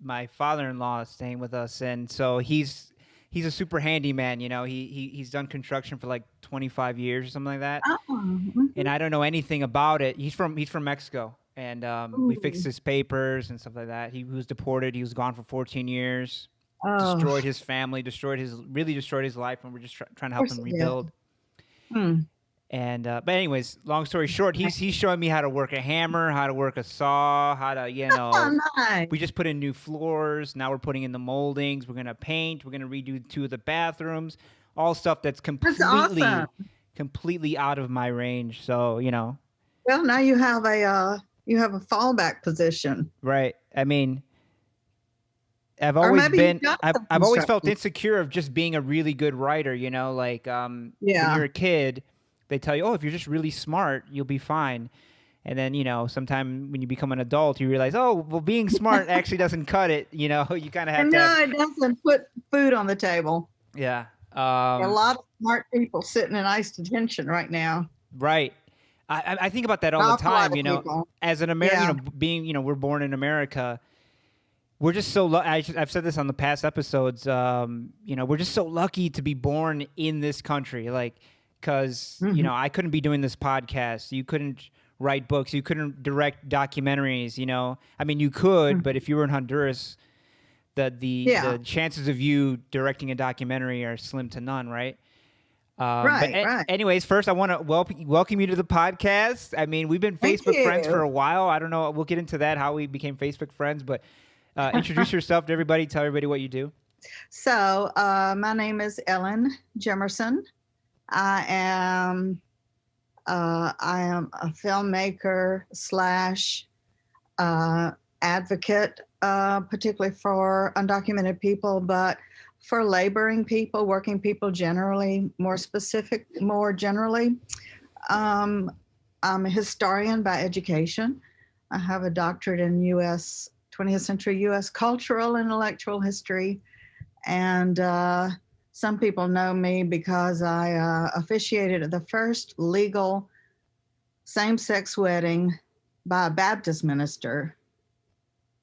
my father-in-law staying with us, and so he's a super handyman. You know, he's done construction for like 25 years or something like that, Oh, and mhm. I don't know anything about it. He's from Mexico, and we fixed Ooh. his papers and stuff like that. He was deported. He was gone for 14 years. Oh, Destroyed his family. Destroyed his life, and we're just trying to of help course him it did. rebuild. Hmm. And but anyways, long story short, he's showing me how to work a hammer, how to work a saw, how to Oh, nice. we just put in new floors. Now we're putting in the moldings. We're gonna paint. We're gonna redo two of the bathrooms. All stuff that's That's awesome. completely out of my range. So Well, now you have a fallback position, right? I mean, or maybe you've done some I've always felt construction. insecure of just being a really good writer. Like when Yeah. you're a kid, they tell you, oh, if you're just really smart, you'll be fine. And then, sometime when you become an adult, you realize, oh, well, being smart actually doesn't cut it. You kind of have And to have, no, it doesn't put food on the table. yeah. There are a lot of smart people sitting in ICE detention right now. Right. I think about that An all the awful lot time. of people. As an American, Yeah. being, we're born in America. We're just so I've said this on the past episodes. We're just so lucky to be born in this country. Like, because Mhm. I couldn't be doing this podcast. You couldn't write books. You couldn't direct documentaries. I mean, you could, but Mhm. if you were in Honduras, Yeah. the chances of you directing a documentary are slim to none, right? Right. Right. Anyways, first I want to welcome you to the podcast. I mean, we've been Thank Facebook friends for you. a while. I don't know. We'll get into that how we became Facebook friends, but introduce yourself to everybody. Tell everybody what you do. So, my name is Ellin Jemerson. I am I am a filmmaker slash uh, advocate, particularly for undocumented people, but for laboring people, working people generally, more generally. Um, I'm a historian by education. I have a doctorate in U.S. 20th century U.S. cultural and intellectual history, and some people know me because I officiated at the first legal same-sex wedding by a Baptist minister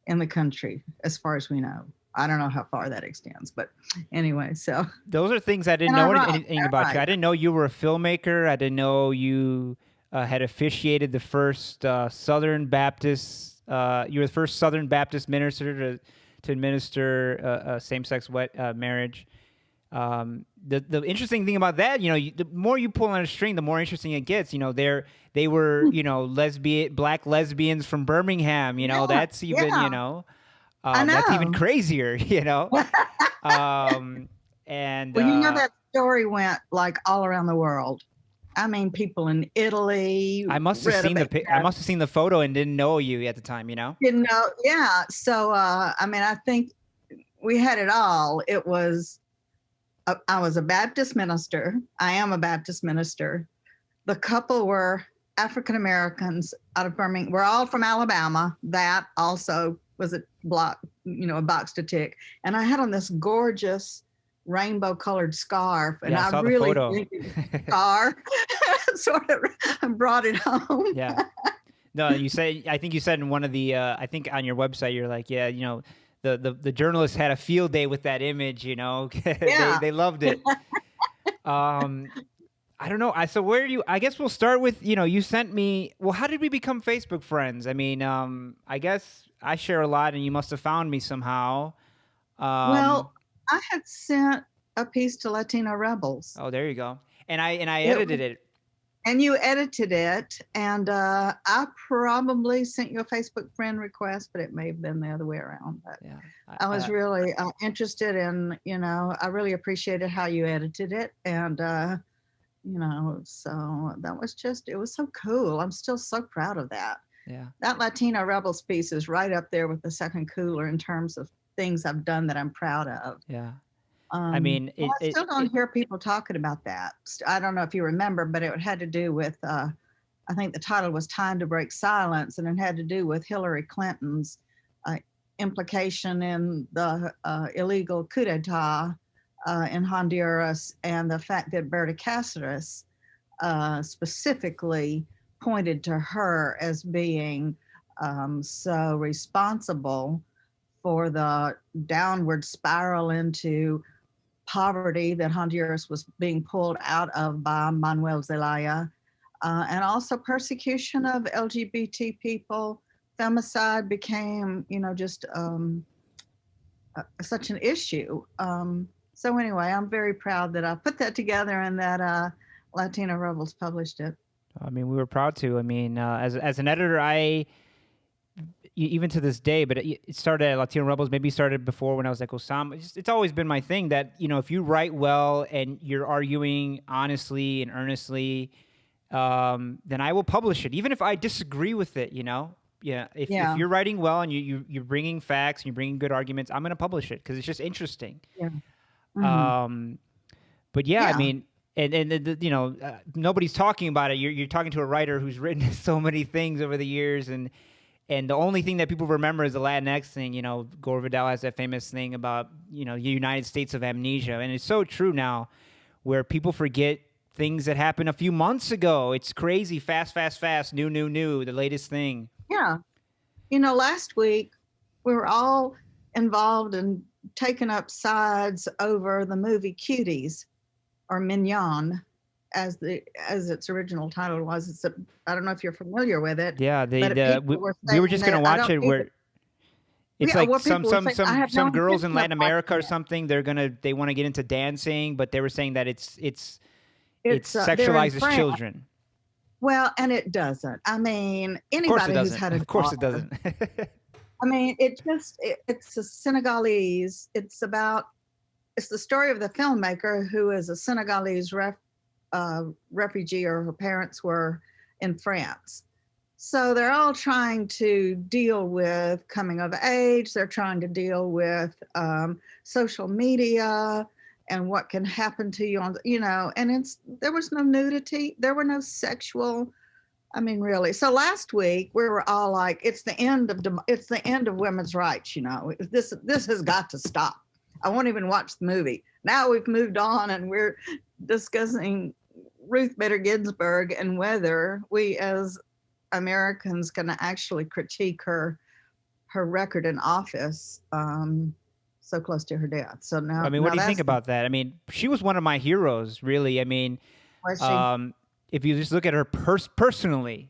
in the country, as far as we know. I don't know how far that extends, but anyway, so Those are things I didn't and I know write, anything I about you. write. I didn't know you were a filmmaker. I didn't know you had officiated the first Southern Baptist. You were the first Southern Baptist minister to administer same-sex marriage. The interesting thing about that, the more you pull on a string, the more interesting it gets. They were black lesbians from Birmingham. Yeah, That's even yeah, I that's even know. crazier. Um, and Well, that story went like all around the world. I mean, people in Italy read about I that. must have seen the photo and didn't know you at the time. Didn't know. Yeah. So, I mean, I think we had it all. I was a Baptist minister. I am a Baptist minister. The couple were African Americans out of Birmingham. We're all from Alabama. That also was a block, a box to tick. And I had on this gorgeous rainbow colored scarf, and Yeah, I I saw the really photo. think it was a scar sort of brought it home. Yeah. No, I think you said in one of the, I think on your website, you're like, yeah, the journalists had a field day with that image, Yeah. they loved it. Um, I don't know. So where do you, I guess we'll start with, you sent me, well, how did we become Facebook friends? I mean, I guess I share a lot and you must have found me somehow. Um, Well, I had sent a piece to Latino Rebels. oh, there you go. And I It edited was it. And you edited it, and I probably sent you a Facebook friend request, but it may have been the other way around. But Yeah. I was really interested in, I really appreciated how you edited it, and so that was it was so cool. I'm still so proud of that. Yeah. That Latino Rebels piece is right up there with the second cooler in terms of things I've done that I'm proud of. Yeah. I mean, But I still don't hear people talking about that. I don't know if you remember, but it had to do with, I think the title was Time to Break Silence, and it had to do with Hillary Clinton's uh, implication in the illegal coup d'etat in Honduras, and the fact that Berta Cáceres specifically pointed to her as being so responsible for the downward spiral into poverty that Honduras was being pulled out of by Manuel Zelaya, and also persecution of LGBT people. Femicide became, just such an issue. So anyway, I'm very proud that I put that together and that Latino Rebels published it. I mean, we were proud to. I mean, as an editor, even to this day, but it started at Latino Rebels. Maybe started before when I was at Osama. It's always been my thing that if you write well and you're arguing honestly and earnestly, then I will publish it, even if I disagree with it. Yeah. If you're writing well and you're bringing facts and you're bringing good arguments, I'm going to publish it because it's just interesting. Yeah. Mm-hmm. But yeah, I mean. And nobody's talking about it. You're talking to a writer who's written so many things over the years, and the only thing that people remember is the Latinx thing. Gore Vidal has that famous thing about the United States of amnesia, and it's so true now, where people forget things that happened a few months ago. It's crazy, fast, new, the latest thing. Yeah, last week we were all involved in taking up sides over the movie Cuties, or Mignon, as its original title was. I don't know if you're familiar with it. Yeah, we were just going to watch it where it's like some girls in Latin America or something. They want to get into dancing, but they were saying that it sexualizes children. Well, and it doesn't. I mean, anybody who's had of course it doesn't. I mean, it's a Senegalese. It's the story of the filmmaker who is a Senegalese refugee, or her parents were in France. So they're all trying to deal with coming of age. They're trying to deal with social media and what can happen to you and there was no nudity. There were no sexual, really. So last week we were all like, it's the end of women's rights. This has got to stop. I won't even watch the movie. Now we've moved on and we're discussing Ruth Bader Ginsburg and whether we as Americans can actually critique her record in office so close to her death. So now, what do you think about that? She was one of my heroes, really. If you just look at her personally,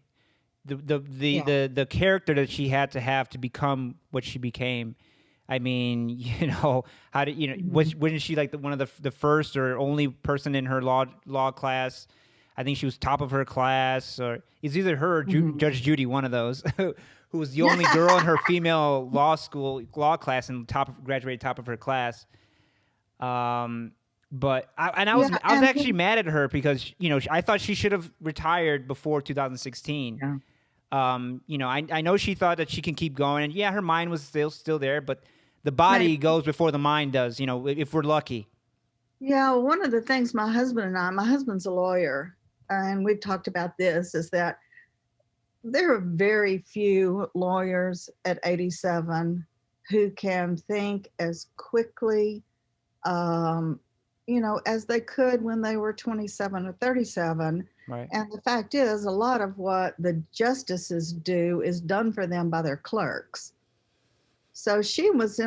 the character that she had to have to become what she became. Wasn't she like one of the first or only person in her law class? I think she was top of her class, or it's either her or Judge Judy, one of those, who was the only girl in her female law class and graduated top of her class. But I was actually mad at her because I thought she should have retired before 2016. Yeah. I know she thought that she can keep going, and her mind was still there, but the body goes before the mind does, if we're lucky. Yeah, one of the things my husband's a lawyer, and we've talked about this, is that there are very few lawyers at 87 who can think as quickly, as they could when they were 27 or 37. Right. And the fact is, a lot of what the justices do is done for them by their clerks. So she was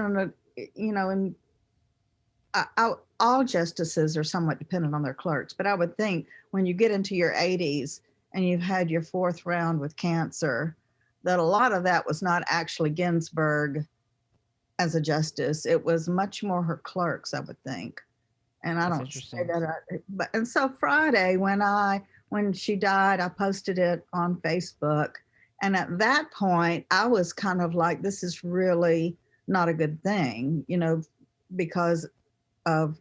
all justices are somewhat dependent on their clerks, but I would think when you get into your 80s and you've had your fourth round with cancer, that a lot of that was not actually Ginsburg as a justice. It was much more her clerks, I would think. And I don't say that. And so Friday, when she died, I posted it on Facebook. And at that point, I was kind of like, this is really not a good thing, because of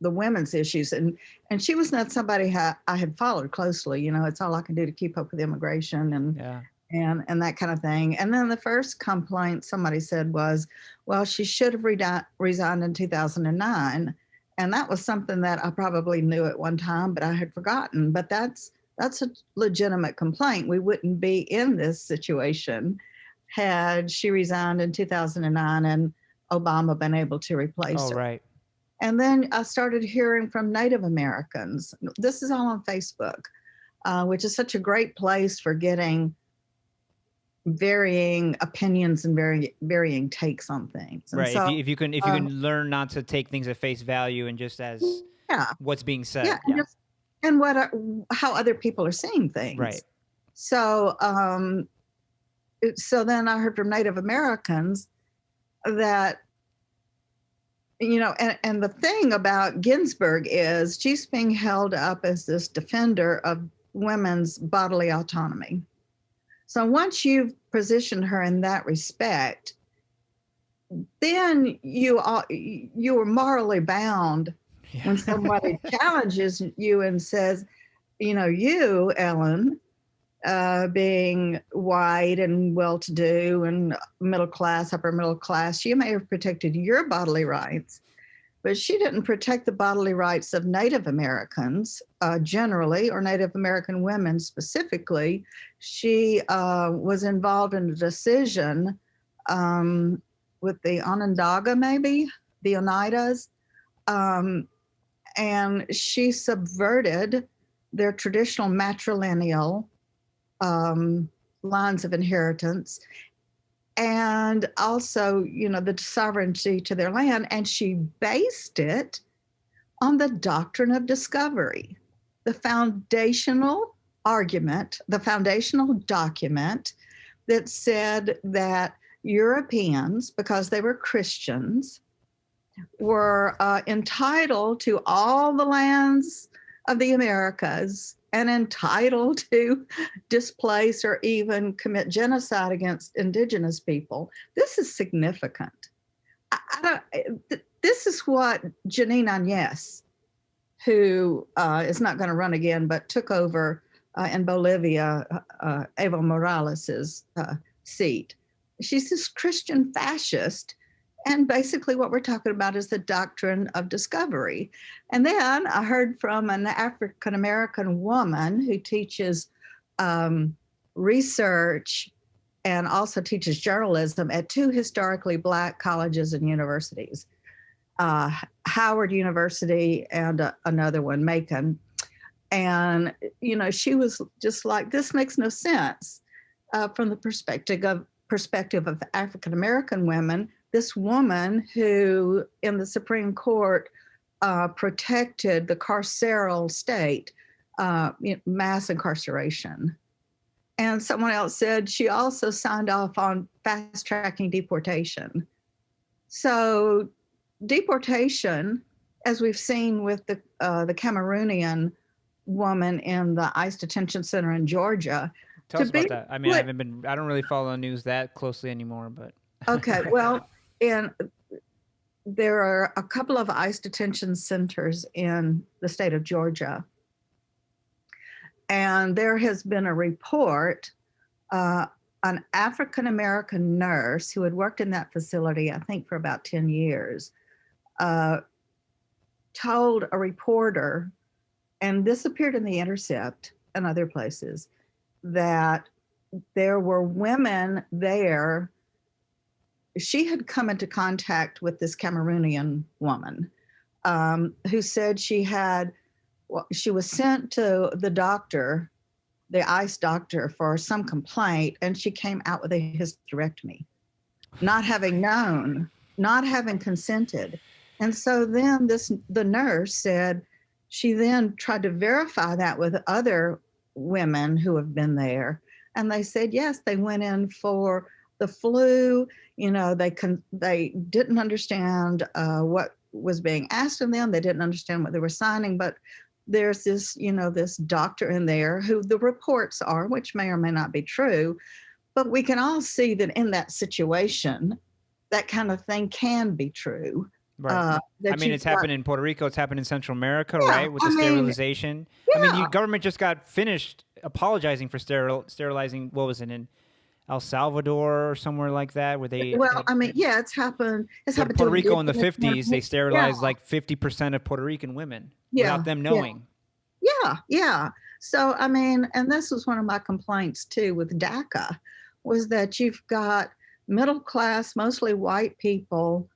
the women's issues. And she was not somebody I had followed closely. It's all I can do to keep up with immigration and that kind of thing. And then the first complaint somebody said was, well, she should have resigned in 2009. And that was something that I probably knew at one time, but I had forgotten. But that's a legitimate complaint. We wouldn't be in this situation had she resigned in 2009 and Obama been able to replace her. Right. And then I started hearing from Native Americans. This is all on Facebook, which is such a great place for getting varying opinions and varying takes on things. And Right. so, If you uh, can learn not to take things at face value and just as yeah, what's being yeah, said. and Yeah. just and how other people are seeing things. Right. So, so then I heard from Native Americans that, and the thing about Ginsburg is she's being held up as this defender of women's bodily autonomy. So once you've positioned her in that respect, then you are morally bound Yeah. when somebody challenges you and says, you, Ellen, being white and well-to-do and middle class, upper middle class, you may have protected your bodily rights, but she didn't protect the bodily rights of Native Americans generally, or Native American women specifically. She was involved in a decision with the Onondaga, maybe the Oneidas, um, and she subverted their traditional matrilineal um, lines of inheritance, and also, the sovereignty to their land. And she based it on the doctrine of discovery, the foundational argument, the foundational document that said that Europeans, because they were Christians, were entitled to all the lands of the Americas and entitled to displace or even commit genocide against indigenous people. This is significant. This is what Janine Áñez, who is not going to run again, but took over in Bolivia, Evo Morales's seat. She's this Christian fascist. And basically, what we're talking about is the doctrine of discovery. And then I heard from an African American woman who teaches research and also teaches journalism at two historically Black colleges and universities, Howard University and another one, Macon. And, she was just like, this makes no sense from the perspective of African American women. This woman who in the Supreme Court protected the carceral state, mass incarceration. And someone else said she also signed off on fast tracking deportation. So deportation, as we've seen with the Cameroonian woman in the ICE detention center in Georgia. Tell us about that. I mean, I don't really follow the news that closely anymore, but. Okay, well, there are a couple of ICE detention centers in the state of Georgia. And there has been a report, an African-American nurse who had worked in that facility, I think for about 10 years, told a reporter, and this appeared in The Intercept and other places, that there were women there. She had come into contact with this Cameroonian woman who said she was sent to the doctor, the ICE doctor, for some complaint, and she came out with a hysterectomy, not having known, not having consented. And so then the nurse said she then tried to verify that with other women who have been there. And they said, yes, they went in for the flu. They didn't understand what was being asked of them. They didn't understand what they were signing. But there's this, this doctor in there who the reports are, which may or may not be true. But we can all see that in that situation, that kind of thing can be true. Right. I mean, it's happened in Puerto Rico. It's happened in Central America, yeah, right? With the sterilization. Yeah. I mean, the government just got finished apologizing for sterilizing. What was it, in El Salvador or somewhere like that, where they? Well, I mean, yeah, it's happened. It's happened Puerto to Rico in the 50s. They sterilized like 50% of Puerto Rican women without them knowing. Yeah. So, I mean, and this was one of my complaints too with DACA, was that you've got middle class, mostly white people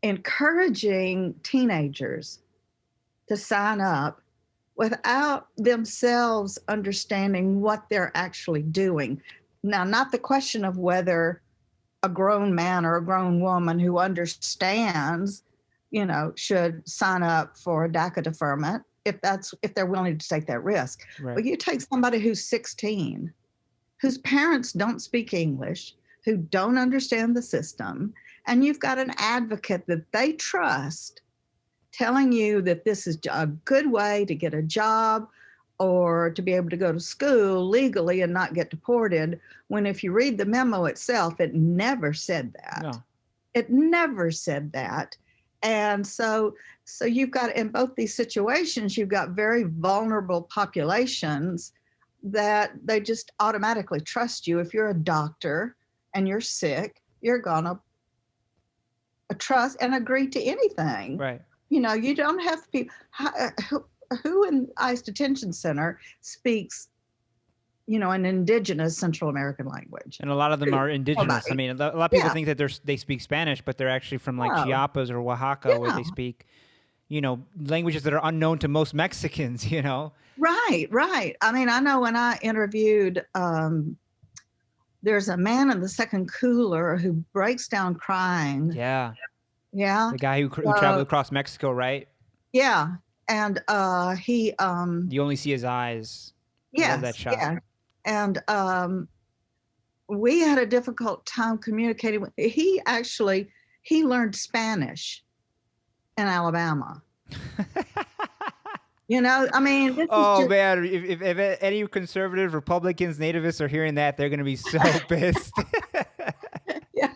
encouraging teenagers to sign up without themselves understanding what they're actually doing. Now, not the question of whether a grown man or a grown woman who understands, should sign up for a DACA deferment if they're willing to take that risk. Right. But you take somebody who's 16, whose parents don't speak English, who don't understand the system, and you've got an advocate that they trust telling you that this is a good way to get a job or to be able to go to school legally and not get deported, when if you read the memo itself, it never said that. No. It never said that. And so you've got, in both these situations, you've got very vulnerable populations that they just automatically trust you. If you're a doctor and you're sick, you're gonna trust and agree to anything. Right. You don't have people who in ICE detention center speaks, an indigenous Central American language. And a lot of them are indigenous. I mean, a lot of people think that they speak Spanish, but they're actually from like Chiapas or Oaxaca, where they speak, languages that are unknown to most Mexicans, Right, right. I mean, I know when I interviewed, there's a man in the second cooler who breaks down crying. Yeah. Yeah. The guy who traveled across Mexico, right? Yeah. And he you only see his eyes. Yes, I love that shot. Yeah. And we had a difficult time communicating with. He learned Spanish in Alabama. I mean, man, if any conservative Republicans, nativists are hearing that, they're going to be so pissed. Yeah.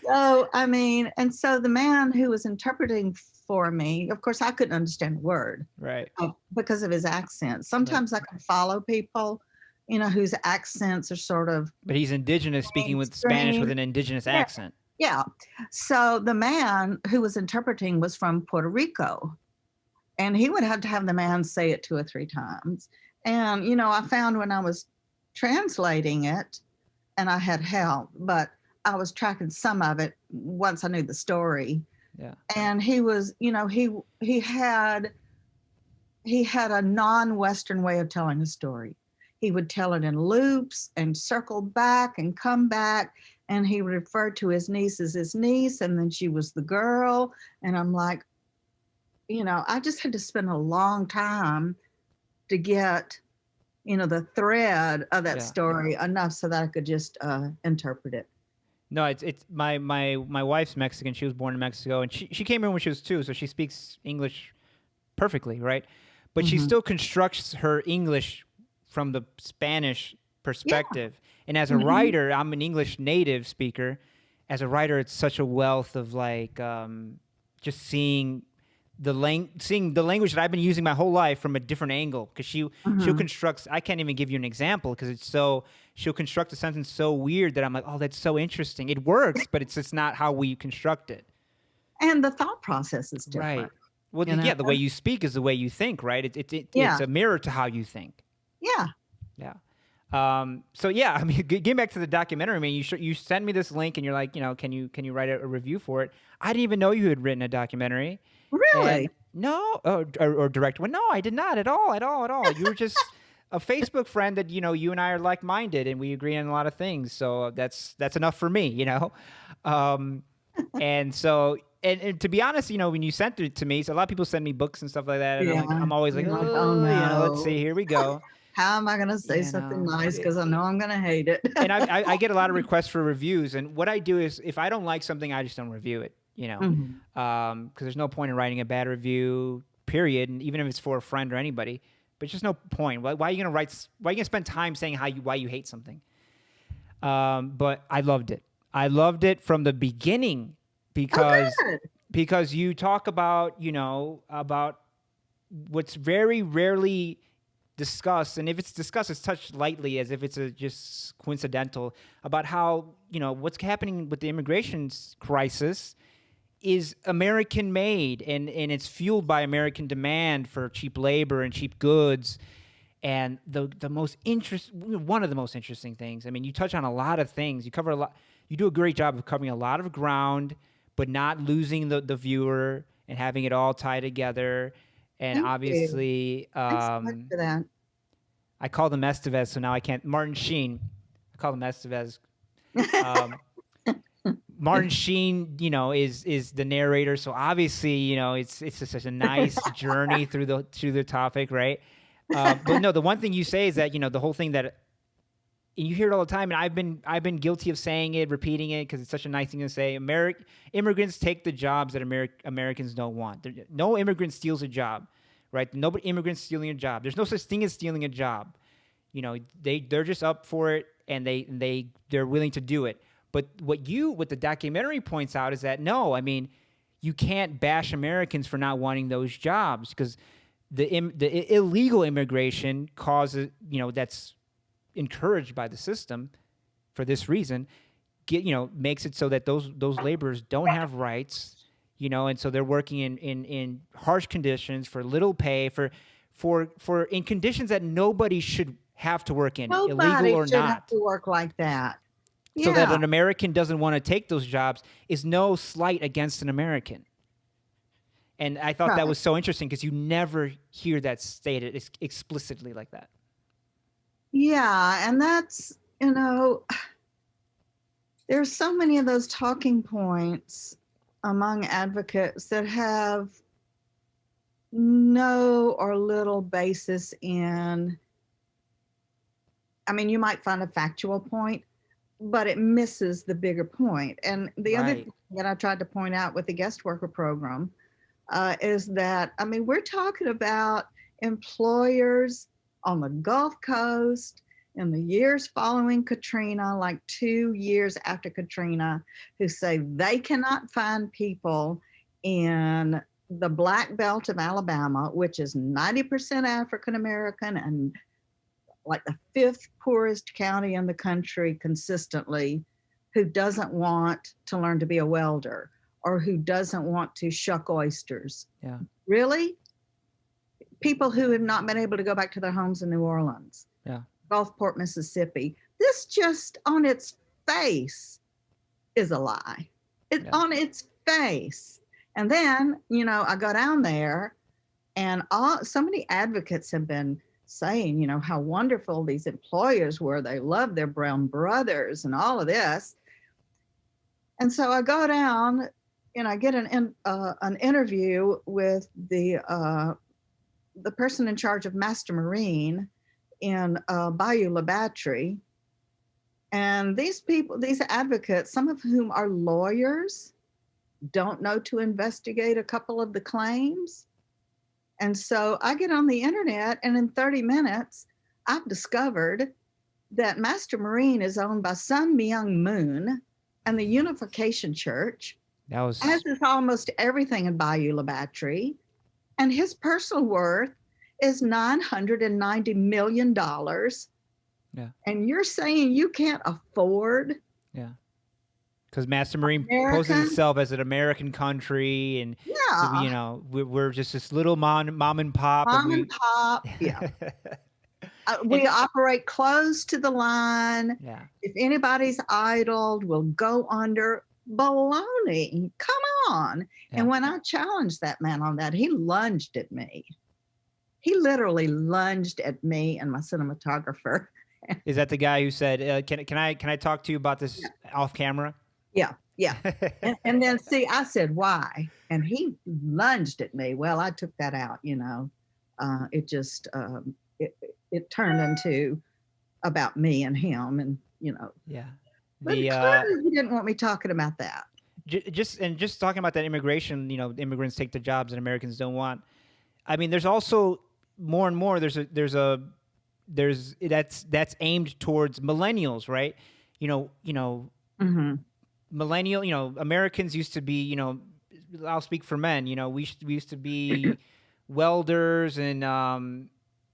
So, I mean, and so the man who was interpreting for me, of course, I couldn't understand a word. Right. Because of his accent. Sometimes I can follow people, whose accents are sort of. But he's indigenous, speaking with Spanish with an indigenous accent. Yeah. So the man who was interpreting was from Puerto Rico. And he would have to have the man say it 2 or 3 times. And, I found when I was translating it, and I had help, but I was tracking some of it once I knew the story. Yeah. And he was, he had a non-Western way of telling a story. He would tell it in loops and circle back and come back. And he would refer to his niece as his niece, and then she was the girl. And I'm like, I just had to spend a long time to get, the thread of that story enough so that I could just interpret it. No, it's my wife's Mexican. She was born in Mexico, and she came here when she was 2, so she speaks English perfectly, right? But she still constructs her English from the Spanish perspective. Yeah. And as a writer, I'm an English native speaker. As a writer, it's such a wealth of like just seeing the language that I've been using my whole life from a different angle, because she'll construct. I can't even give you an example because she'll construct a sentence so weird that I'm like, oh, that's so interesting. It works, but it's just not how we construct it. And the thought process is different. Right. Well, yeah, the way you speak is the way you think, right? It's a mirror to how you think. Yeah. Yeah. So yeah, I mean, getting back to the documentary, I mean, you send me this link and you're like, can you write a review for it? I didn't even know you had written a documentary. Really? No, or direct. Well, no, I did not at all. You were just a Facebook friend that, you and I are like-minded and we agree on a lot of things. So that's enough for me, and so, and to be honest, when you sent it to me, so a lot of people send me books and stuff like that. And I'm always like, oh no. Let's see, here we go. How am I going to say something nice? Because I know I'm going to hate it. And I get a lot of requests for reviews. And what I do is, if I don't like something, I just don't review it, because there's no point in writing a bad review, period. And even if it's for a friend or anybody, but it's just no point. Why are you going to spend time saying why you hate something? But I loved it. I loved it from the beginning because you talk about, about what's very rarely discussed, and if it's discussed, it's touched lightly as if it's just coincidental, about how, what's happening with the immigration crisis is American made, and it's fueled by American demand for cheap labor and cheap goods. And one of the most interesting things, I mean, you touch on a lot of things, you cover a lot, you do a great job of covering a lot of ground, but not losing the viewer and having it all tie together. And Thank you. obviously, Thanks so much for that. I call them Estevez, so now I can't. Martin Sheen, I call them Estevez. Um, Martin Sheen, is the narrator, so obviously, it's just such a nice journey through the topic, right? But no, the one thing you say is that the whole thing that, and you hear it all the time, and I've been guilty of saying it, repeating it, because it's such a nice thing to say. Immigrants take the jobs that Americans don't want. No immigrant steals a job, right? Nobody immigrants stealing a job. There's no such thing as stealing a job. They're just up for it, and they're willing to do it. But what the documentary points out is that no, I mean, you can't bash Americans for not wanting those jobs, because the illegal immigration causes, that's encouraged by the system for this reason, makes it so that those laborers don't have rights, and so they're working in harsh conditions for little pay, for in conditions that nobody should have to work in, illegal Nobody or should have not. to work like that. So that Yeah. an American doesn't want to take those jobs is no slight against an American. And I thought that Right. was so interesting, because you never hear that stated explicitly like that. Yeah. And that's, there's so many of those talking points among advocates that have no or little basis in, I mean, you might find a factual point, but it misses the bigger point. And the other Right. thing that I tried to point out with the guest worker program is that, I mean, we're talking about employers on the Gulf Coast in the years following Katrina, like 2 years after Katrina, who say they cannot find people in the Black Belt of Alabama, which is 90% African American and like the fifth poorest county in the country consistently, who doesn't want to learn to be a welder or who doesn't want to shuck oysters. Yeah. Really? People who have not been able to go back to their homes in New Orleans, Yeah. Gulfport, Mississippi. This just on its face is a lie. It's on its face. And then, I go down there and so many advocates have been saying, how wonderful these employers were. They love their brown brothers and all of this. And so I go down and I get an interview with the person in charge of Master Marine in Bayou La Batterie. And these people, these advocates, some of whom are lawyers, don't know to investigate a couple of the claims. And so I get on the internet, and in 30 minutes, I've discovered that Master Marine is owned by Sun Myung Moon and the Unification Church, as is almost everything in Bayou La Batterie. And his personal worth is $990 million. Yeah. And you're saying you can't afford? Yeah. Because Master Marine poses itself as an American country, and we're just this little mom and pop. Yeah. We operate close to the line. Yeah. If anybody's idled, we'll go under. Baloney. Come on. Yeah. And when I challenged that man on that, he lunged at me. He literally lunged at me and my cinematographer. Is that the guy who said, can I talk to you about this off camera? Yeah. Yeah. and then see, I said, why? And he lunged at me. Well, I took that out, it just, it turned into about me and him, and, Yeah. But clearly you didn't want me talking about that. Just talking about that immigration, immigrants take the jobs that Americans don't want. I mean, there's also more and more, that's aimed towards millennials, right? Mm-hmm. Millennial, Americans used to be, I'll speak for men, we used to be welders, and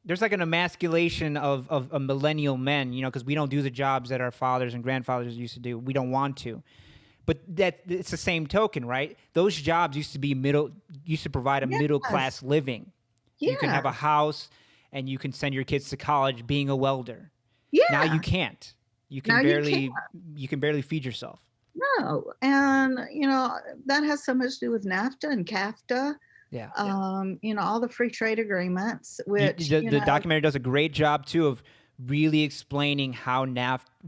there's like an emasculation of millennial men, because we don't do the jobs that our fathers and grandfathers used to do. We don't want to. But it's the same token, right? Those jobs used to provide a middle class living. Yeah. You can have a house and you can send your kids to college being a welder. Yeah. Now you can't. You can barely feed yourself. No. And, that has so much to do with NAFTA and CAFTA. Yeah. All the free trade agreements, which, The documentary does a great job too of really explaining how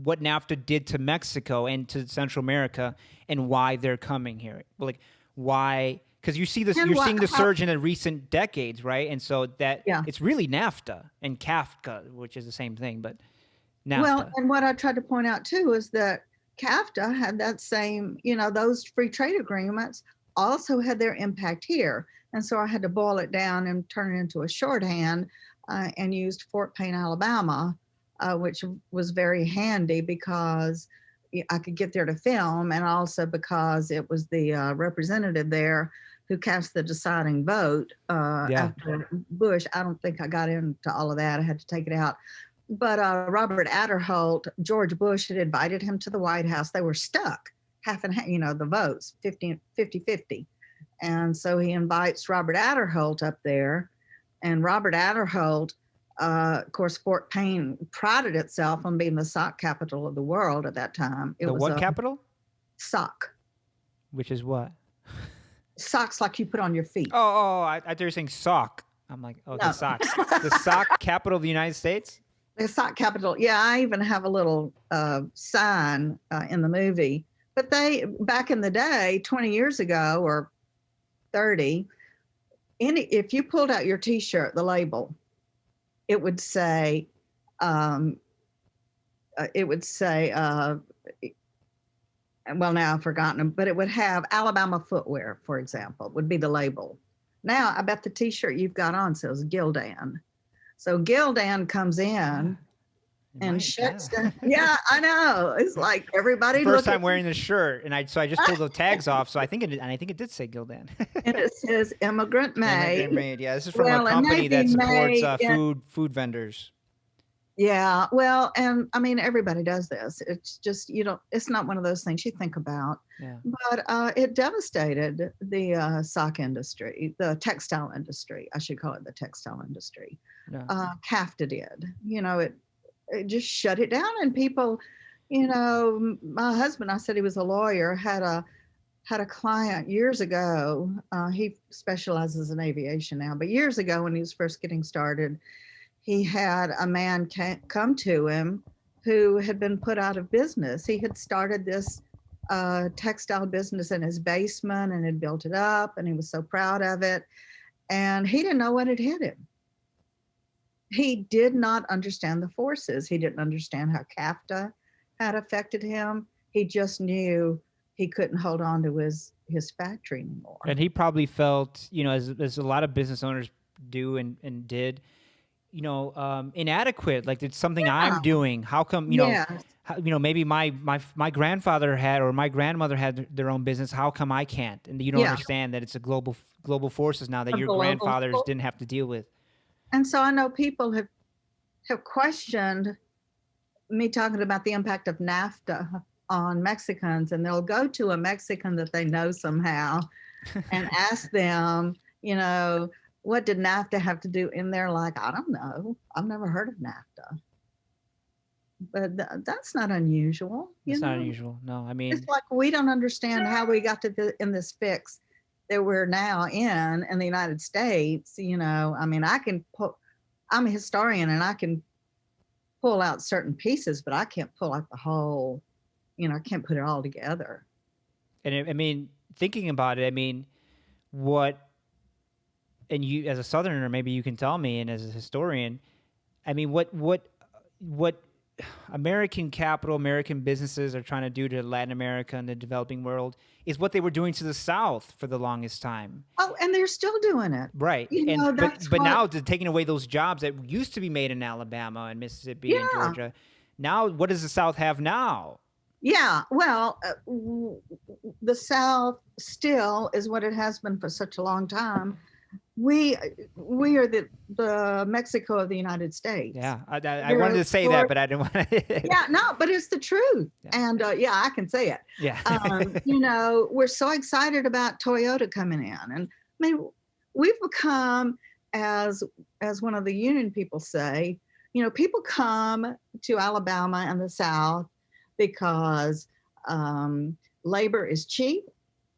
what NAFTA did to Mexico and to Central America and why they're coming here. Like why? Because you see this, and you're what, seeing the how, surge in the recent decades, right? And so that yeah. it's really NAFTA and CAFTA, which is the same thing, but Well, NAFTA. and what I tried to point out too is that CAFTA had that same, those free trade agreements also had their impact here. And so I had to boil it down and turn it into a shorthand and used Fort Payne, Alabama, which was very handy because I could get there to film, and also because it was the representative there who cast the deciding vote Yeah. after Bush. I don't think I got into all of that. I had to take it out. But Robert Adderholt, George Bush had invited him to the White House. They were stuck half and half, the votes, 50-50. And so he invites Robert Adderholt up there. And Robert Adderholt, of course, Fort Payne prided itself on being the sock capital of the world at that time. It The was what a capital? sock. Which is what? Socks like you put on your feet. I thought you were saying sock. I'm like, okay, No. socks. The sock capital of the United States? The sock capital. Yeah, I even have a little sign in the movie. But they, back in the day, 20 years ago or 30, if you pulled out your T-shirt, the label, it would say, well, now I've forgotten them, but it would have Alabama footwear, for example, would be the label. Now I bet the T-shirt you've got on says Gildan. So Gildan comes in and shuts down. Yeah, I know. It's like everybody First time wearing the shirt, and I just pulled the tags off. So I think it did say Gildan. And it says immigrant made. Immigrant made. Yeah, this is from a company that supports food vendors. Yeah, well, and I mean everybody does this. It's just it's not one of those things you think about. Yeah. But it devastated the sock industry, the textile industry. I should call it the textile industry. Yeah. CAFTA did. It just shut it down, and people, my husband, I said he was a lawyer, had a client years ago. He specializes in aviation now, but years ago when he was first getting started, he had a man come to him who had been put out of business. He had started this textile business in his basement and had built it up, and he was so proud of it. And he didn't know what had hit him. He did not understand the forces. He didn't understand how CAFTA had affected him. He just knew he couldn't hold on to his factory anymore. And he probably felt, as a lot of business owners do and did, inadequate. Like it's something I'm doing. How come, maybe my grandfather had or my grandmother had their own business. How come I can't? And you don't understand that it's a global forces now that your grandfathers didn't have to deal with. And so I know people have questioned me talking about the impact of NAFTA on Mexicans, and they'll go to a Mexican that they know somehow and ask them, what did NAFTA have to do? And they're like, I don't know. I've never heard of NAFTA. But that's not unusual. It's not unusual. No, I mean, it's like we don't understand how we got to in this fix that we're now in the United States. I mean, I'm a historian and I can pull out certain pieces, but I can't pull out the whole, I can't put it all together. And thinking about it, and you as a Southerner, maybe you can tell me, and as a historian, what American capital, American businesses are trying to do to Latin America and the developing world is what they were doing to the South for the longest time. Oh, and they're still doing it. Right. But now they're taking away those jobs that used to be made in Alabama and Mississippi and Georgia. Now, what does the South have now? Yeah, well, the South still is what it has been for such a long time. We are the Mexico of the United States. Yeah, I wanted to say that, but I didn't want to. Yeah, no, but it's the truth. Yeah. And I can say it. Yeah. We're so excited about Toyota coming in. And we've become, as one of the union people say, people come to Alabama and the South because labor is cheap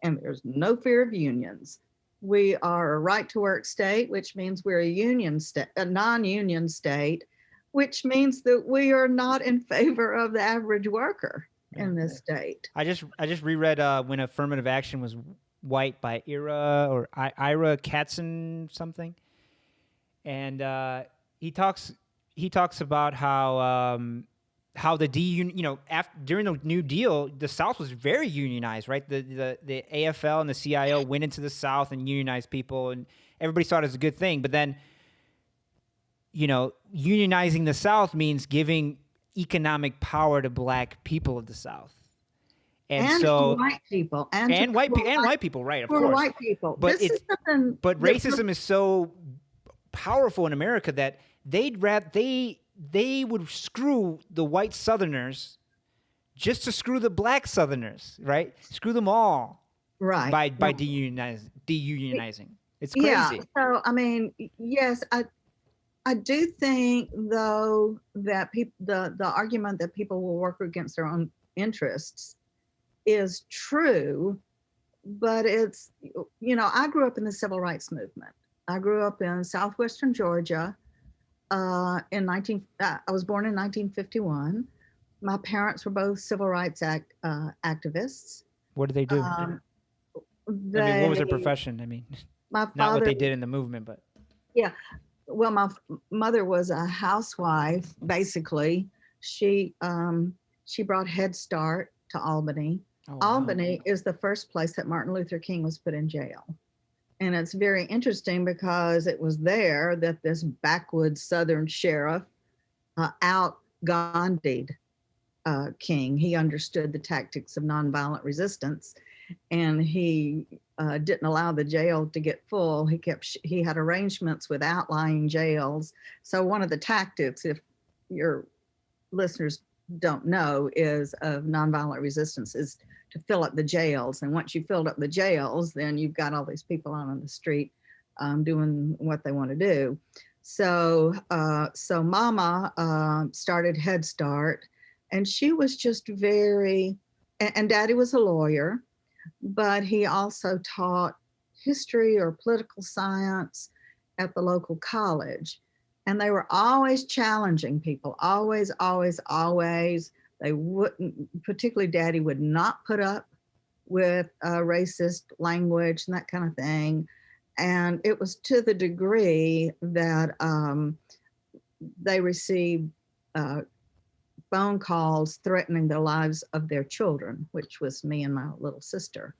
and there's no fear of unions. We are a right to work state, which means we're a union state, a non-union state, which means that we are not in favor of the average worker Yeah. in this state. I just reread when affirmative action was white by Ira Katzen something, and he talks about how the during the New Deal, the South was very unionized, right? The AFL and the CIO went into the South and unionized people, and everybody saw it as a good thing. But then, unionizing the South means giving economic power to black people of the South, And so white people, and white people, right? Of for course, white people. But This is something but that- racism is so powerful in America that they would screw the white Southerners just to screw the black Southerners, right? Screw them all, right by deunionizing. It's crazy. Yeah. So I mean, yes, I do think though that the argument that people will work against their own interests is true, but it's I grew up in the civil rights movement. I grew up in southwestern Georgia. I was born in 1951. My parents were both civil rights activists. What did they do? I mean, what was their profession? I mean, my father, not what they did in the movement, but yeah. Well, my mother was a housewife. Basically, she brought Head Start to Albany. oh, wow. Albany is the first place that Martin Luther King was put in jail. And it's very interesting because it was there that this backwoods Southern sheriff out Gandhi'd King. He understood the tactics of nonviolent resistance, and he didn't allow the jail to get full. He had arrangements with outlying jails. So one of the tactics, if your listeners don't know, is of nonviolent resistance is to fill up the jails. And once you filled up the jails, then you've got all these people out on the street doing what they want to do. So Mama started Head Start, and she was just and Daddy was a lawyer, but he also taught history or political science at the local college. And they were always challenging people, always, always, always. They wouldn't, particularly Daddy would not put up with racist language and that kind of thing. And it was to the degree that they received phone calls threatening the lives of their children, which was me and my little sister,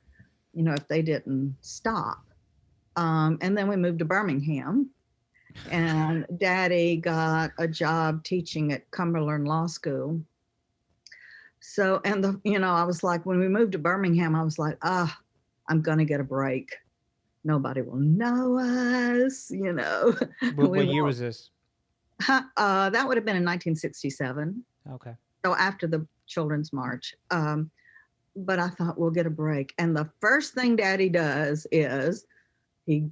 if they didn't stop. And then we moved to Birmingham, and Daddy got a job teaching at Cumberland Law School. So, and I was like, when we moved to Birmingham, I was like, I'm going to get a break. Nobody will know us, What year was this? That would have been in 1967. Okay. So after the Children's March. But I thought, we'll get a break. And the first thing Daddy does is he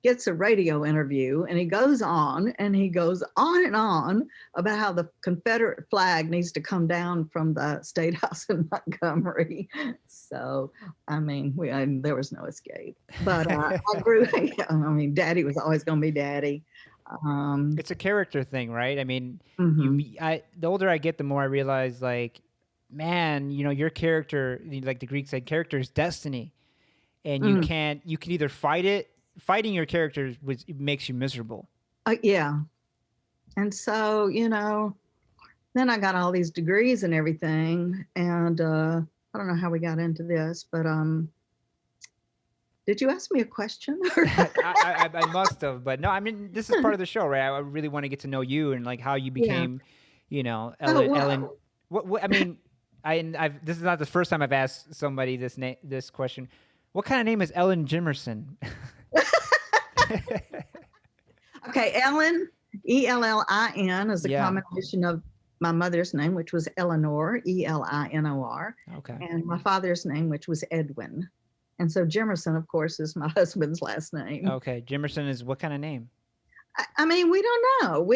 gets a radio interview, and he goes on and on about how the Confederate flag needs to come down from the State House in Montgomery. So, I mean, there was no escape. But I grew. Daddy was always going to be Daddy. It's a character thing, right? I mean, mm-hmm. The older I get, the more I realize, like, man, your character, like the Greek said, character is destiny, and you can either fight it. Fighting your character makes you miserable. Yeah. And so, then I got all these degrees and everything. And I don't know how we got into this, but did you ask me a question? I must have, but no, I mean, this is part of the show, right? I really want to get to know you and like how you became, Ellin. What I mean, this is not the first time I've asked somebody this question. What kind of name is Ellin Jimerson? Okay, Ellin, Ellin, is a combination of my mother's name, which was Eleanor, Elinor. Okay. And my father's name, which was Edwin. And so Jimerson, of course, is my husband's last name. Okay, Jimerson is what kind of name? I mean, we don't know.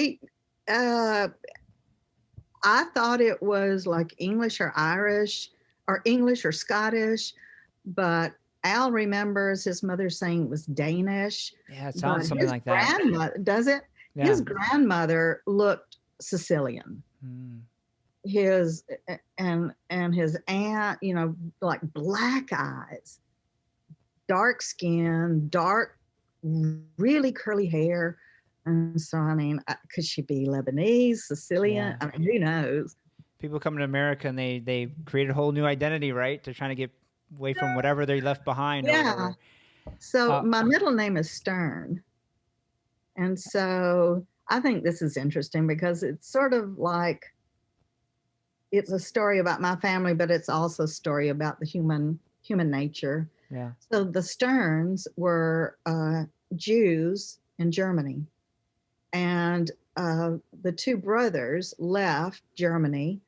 I thought it was like English or Irish or English or Scottish, but Al remembers his mother saying it was Danish, Yeah, it but sounds something his like that. grandmother does it. Yeah. His grandmother looked Sicilian. Mm. His and his aunt, like black eyes, dark skin, dark, really curly hair. And so, I mean, could she be Lebanese, Sicilian? Yeah. I mean, who knows? People come to America and they create a whole new identity, right? They're trying to get away from whatever they left behind or Yeah. whatever. So Uh, my middle name is Stern. And so I think this is interesting because it's sort of like it's a story about my family, but it's also a story about the human nature. yeah. So the Sterns were Jews in Germany, and the two brothers left Germany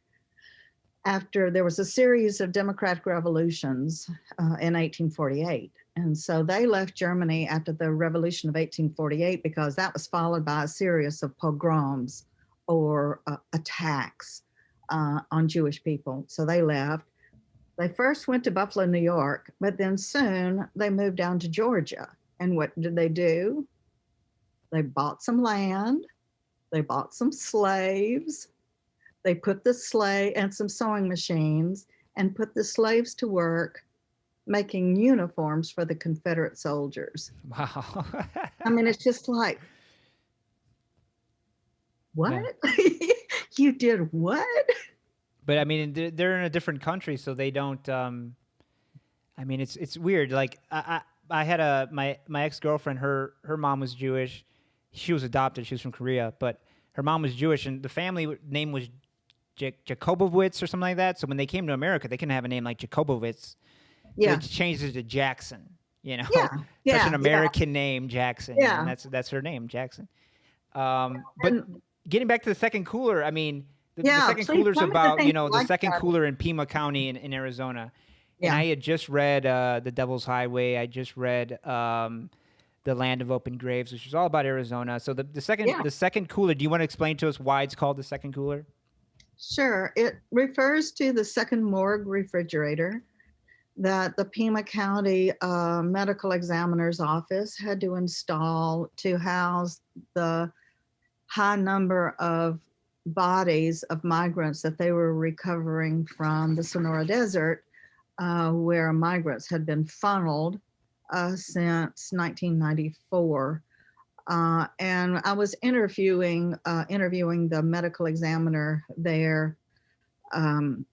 after there was a series of democratic revolutions in 1848. And so they left Germany after the revolution of 1848 because that was followed by a series of pogroms or attacks on Jewish people. So they left. They first went to Buffalo, New York, but then soon they moved down to Georgia. And what did they do? They bought some land, they bought some slaves, they put the slave and some sewing machines and put the slaves to work making uniforms for the Confederate soldiers. Wow. I mean, it's just like, Yeah. what? You did what? But I mean, they're in a different country, so they don't. I mean, it's weird. Like I had my ex girlfriend. Her mom was Jewish. She was adopted. She was from Korea, but her mom was Jewish, and the family name was Jacobowitz or something like that. So when they came to America, they couldn't have a name like Jacobowitz, so they Yeah, changed it to Jackson. yeah, Such an yeah, yeah, American name, Jackson, and yeah. that's her name, Jackson. But And getting back to the second cooler, I mean, the yeah, second please cooler's tell me the about things you the like second about it. cooler in Pima County in Arizona, and Yeah, I had just read The Devil's Highway. I just read The Land of Open Graves, which is all about Arizona. So yeah, the second cooler. Do you want to explain to us why it's called the second cooler? sure. It refers to the second morgue refrigerator that the Pima County Medical Examiner's Office had to install to house the high number of bodies of migrants that they were recovering from the Sonora Desert, where migrants had been funneled since 1994. And I was interviewing the medical examiner there, um,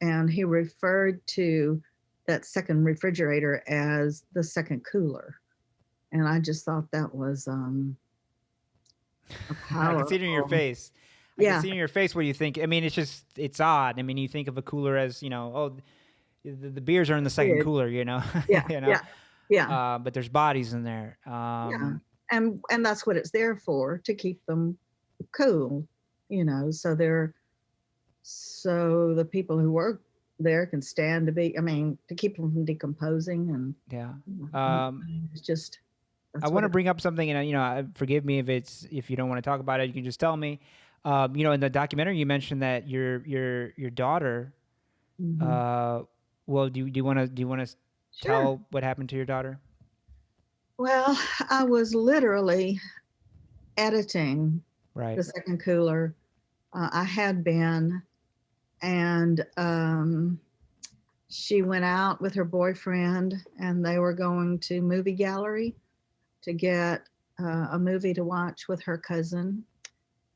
and he referred to that second refrigerator as the second cooler, and I just thought that was a I can see it in your powerful. face. I can Yeah, see in your face what you think. I mean, it's odd. I mean, you think of a cooler as oh, the beers are in the second weird. cooler, Yeah, yeah, yeah, But there's bodies in there. yeah, and that's what it's there for, to keep them cool, so they're so the people who work there can stand to be, I mean, to keep them from decomposing. And Yeah. and Um, it's just I that's what want to it. bring up something, and forgive me if you don't want to talk about it. You can just tell me. In the documentary, you mentioned that your daughter. Mhm. Uh, well, do you want to Sure. tell what happened to your daughter? Well, I was literally editing Right. the second cooler. I had been, and she went out with her boyfriend, and they were going to movie gallery to get a movie to watch with her cousin,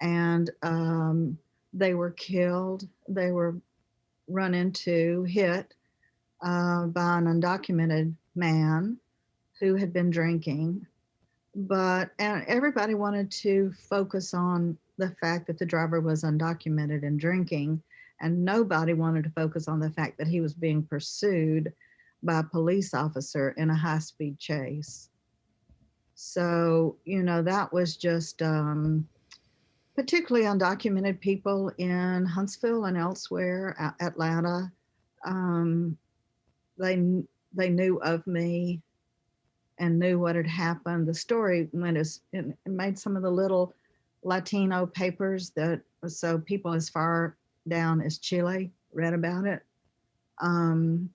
and they were killed. They were hit by an undocumented man who had been drinking. But and everybody wanted to focus on the fact that the driver was undocumented and drinking, and nobody wanted to focus on the fact that he was being pursued by a police officer in a high-speed chase. So, that was just particularly undocumented people in Huntsville and elsewhere, Atlanta. Um, they they knew of me and knew what had happened. The story went as it made some of the little Latino papers, that so people as far down as Chile read about it. Um,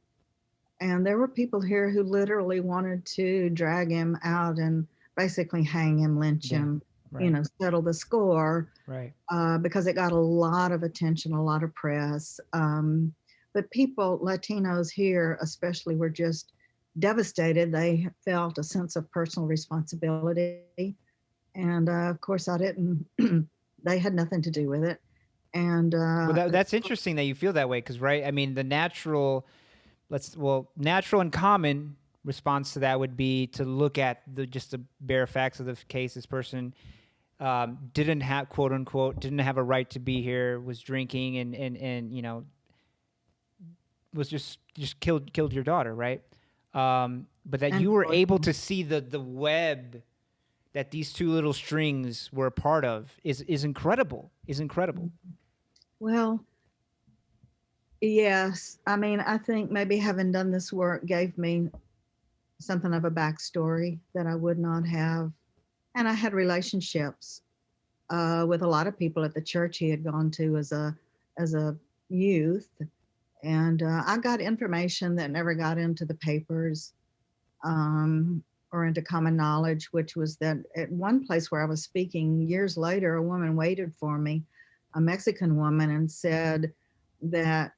And there were people here who literally wanted to drag him out and basically hang him, lynch Yeah. him, Right. settle the score, Right. because it got a lot of attention, a lot of press. But people, Latinos here especially, were just devastated. They felt a sense of personal responsibility. And of course, I didn't, they had nothing to do with it. And Well, that's interesting that you feel that way, because right, I mean, the natural and common response to that would be to look at the bare facts of the case. This person didn't have, quote unquote, didn't have a right to be here, was drinking, and was just killed your daughter, right? But that and you were able to see the web that these two little strings were a part of is incredible. Is incredible. well, yes. I mean, I think maybe having done this work gave me something of a backstory that I would not have. And I had relationships with a lot of people at the church he had gone to as a youth, and I got information that never got into the papers, or into common knowledge, which was that at one place where I was speaking years later, a woman waited for me, a Mexican woman, and said that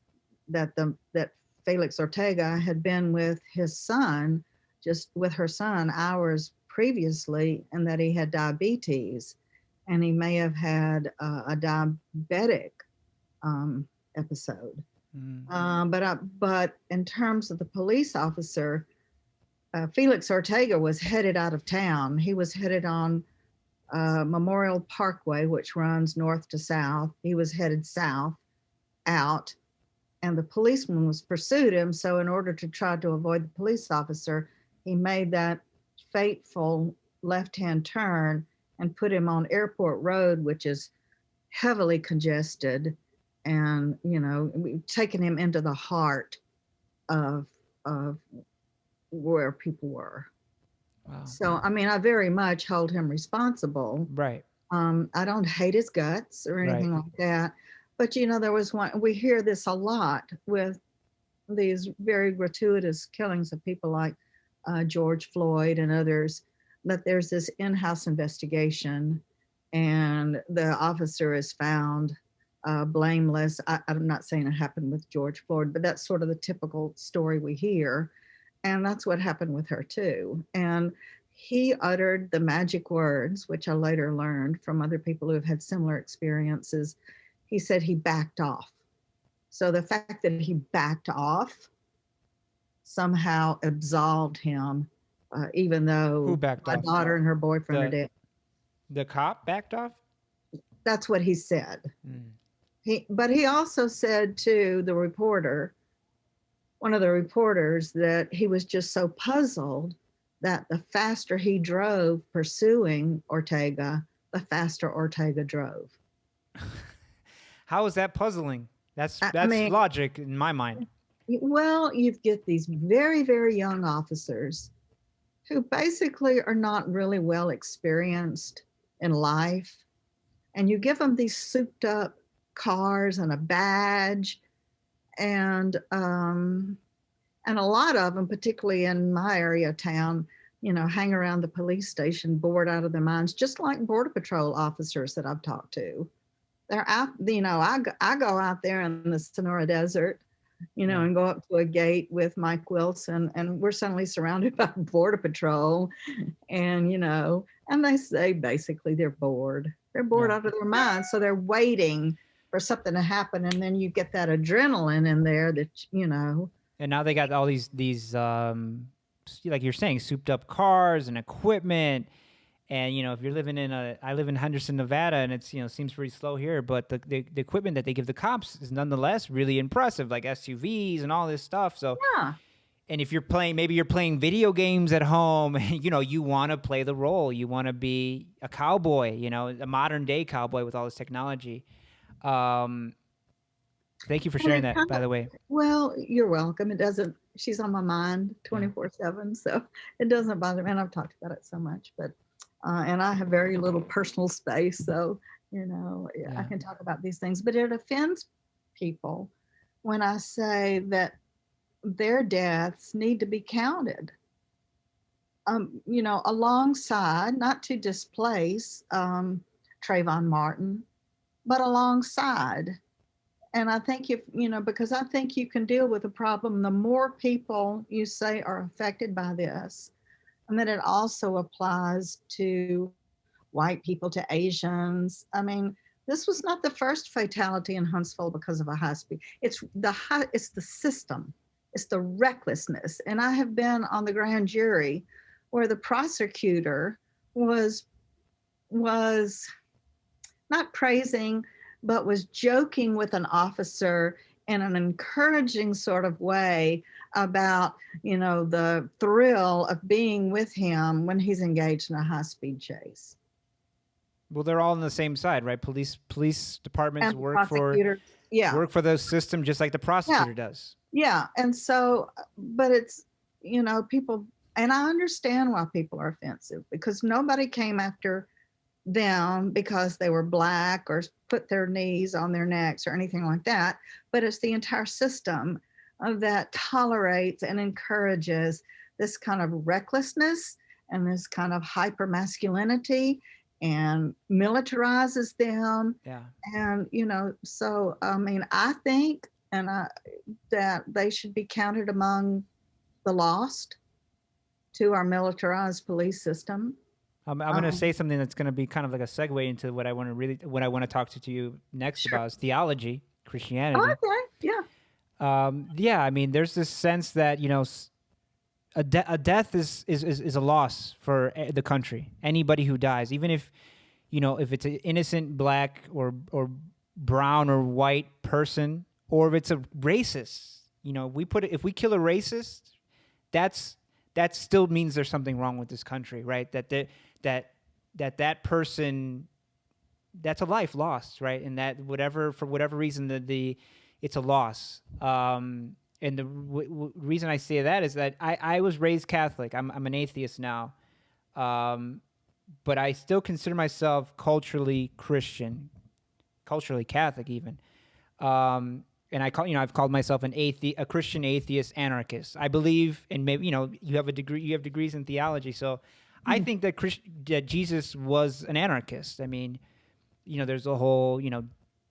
that Felix Ortega had been with his son, just with her son, hours previously, and that he had diabetes, and he may have had a diabetic episode. But in terms of the police officer, Felix Ortega was headed out of town. He was headed on Memorial Parkway, which runs north to south. He was headed south out, and the policeman was pursued him. So, in order to try to avoid the police officer, he made that fateful left-hand turn and put him on Airport Road, which is heavily congested, and we've taken him into the heart of where people were. Wow. So, I mean, I very much hold him responsible. Right. I don't hate his guts or anything Right. like that. But, there was one, we hear this a lot with these very gratuitous killings of people like George Floyd and others, that there's this in-house investigation and the officer is found blameless. I'm not saying it happened with George Floyd, but that's sort of the typical story we hear. And that's what happened with her too. And he uttered the magic words, which I later learned from other people who have had similar experiences. He said he backed off. So the fact that he backed off somehow absolved him, even though Who backed my off? daughter and her boyfriend are dead. The cop backed off? That's what he said. But he also said to the reporter, one of the reporters, that he was just so puzzled that the faster he drove pursuing Ortega, the faster Ortega drove. How is that puzzling? That's I mean, logic in my mind. Well, you get these very, very young officers who basically are not really well experienced in life, and you give them these souped up cars and a badge, and a lot of them, particularly in my area of town, hang around the police station bored out of their minds, just like Border Patrol officers that I've talked to. They're out, I go out there in the Sonora Desert, and go up to a gate with Mike Wilson, and we're suddenly surrounded by Border Patrol, and and they say basically they're bored. They're bored out of their minds, so they're waiting for something to happen, and then you get that adrenaline in there that And now they got all these like you're saying, souped up cars and equipment. And if you're living I live in Henderson, Nevada, and it's seems pretty slow here, but the equipment that they give the cops is nonetheless really impressive, like SUVs and all this stuff. So yeah. And if maybe you're playing video games at home, you want to play the role. You want to be a cowboy, a modern day cowboy with all this technology. Thank you for sharing that, by the way. Well, you're welcome. It doesn't, she's on my mind 24/7, so it doesn't bother me. And I've talked about it so much, but, and I have very little personal space. So, I can talk about these things, but it offends people when I say that their deaths need to be counted, alongside, not to displace Trayvon Martin, but alongside. And I think because I think you can deal with the problem, the more people you say are affected by this, and then it also applies to white people, to Asians. I mean, this was not the first fatality in Huntsville because of a high speed. It's the system, it's the recklessness. And I have been on the grand jury where the prosecutor was not praising, but was joking with an officer in an encouraging sort of way about, the thrill of being with him when he's engaged in a high-speed chase. Well, they're all on the same side, right? Police departments And work for the system just like the prosecutor does. Yeah. And so, but it's, people, and I understand why people are offensive, because nobody came after them because they were Black or put their knees on their necks or anything like that. But it's the entire system that tolerates and encourages this kind of recklessness and this kind of hyper masculinity and militarizes them. Yeah. And, so, I mean, I think that they should be counted among the lost to our militarized police system. I'm going to say something that's going to be kind of like a segue into what I want to talk to you next about is theology, Christianity. Oh, okay. Yeah. Yeah. I mean, there's this sense that a death is a loss for the country. Anybody who dies, even if if it's an innocent Black or brown or white person, or if it's a racist, if we kill a racist, that still means there's something wrong with this country, right? That person, that's a life lost, right? And that for whatever reason, it's a loss. And the reason I say that is that I was raised Catholic. I'm an atheist now, but I still consider myself culturally Christian, culturally Catholic even. And I've called myself a Christian atheist anarchist. I believe, and maybe you have degrees in theology, so I think that that Jesus was an anarchist. I mean, there's the whole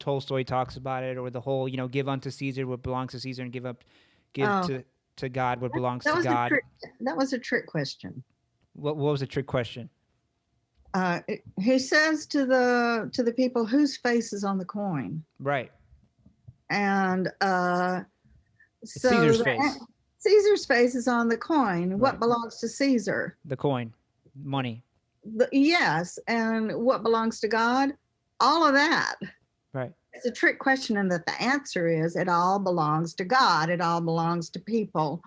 Tolstoy talks about it, or the whole give unto Caesar what belongs to Caesar and give to God what belongs to God. That was a trick question. What was the trick question? He says to the people, whose face is on the coin? Right. And so Caesar's face. Caesar's face is on the coin. Right. What belongs to Caesar? The coin, money. Yes, and what belongs to God? All of that. Right. It's a trick question, and that the answer is it all belongs to God. It all belongs to people.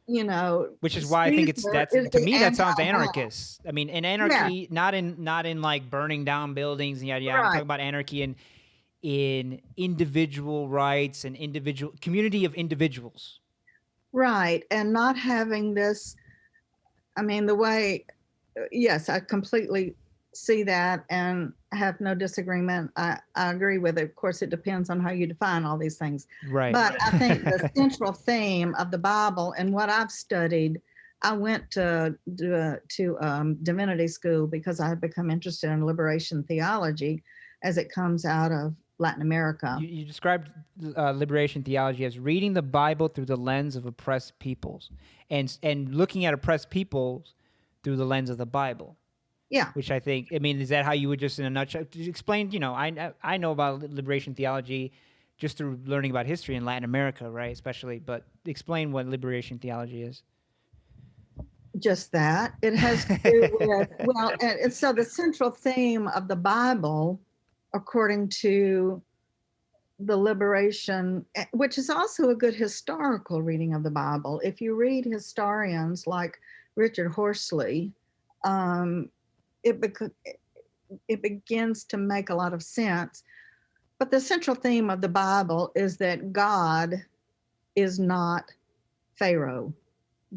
Which is why I think to me that sounds anarchist. I mean, in anarchy, not in like burning down buildings and yada yada. Right. I'm talking about anarchy in individual rights and community of individuals. Right. And not having this, I mean, yes, I completely see that and have no disagreement. I agree with it. Of course, it depends on how you define all these things. Right. But I think the central theme of the Bible and what I've studied, I went to divinity school because I had become interested in liberation theology as it comes out of Latin America. You described liberation theology as reading the Bible through the lens of oppressed peoples and looking at oppressed peoples through the lens of the Bible. Yeah. Which I think, I mean, is that how you would just in a nutshell explain, I know about liberation theology just through learning about history in Latin America, right, especially, but explain what liberation theology is. Just that. It has to do with, and so the central theme of the Bible, according to the liberation, which is also a good historical reading of the Bible. If you read historians like Richard Horsley, it begins to make a lot of sense. But the central theme of the Bible is that God is not Pharaoh.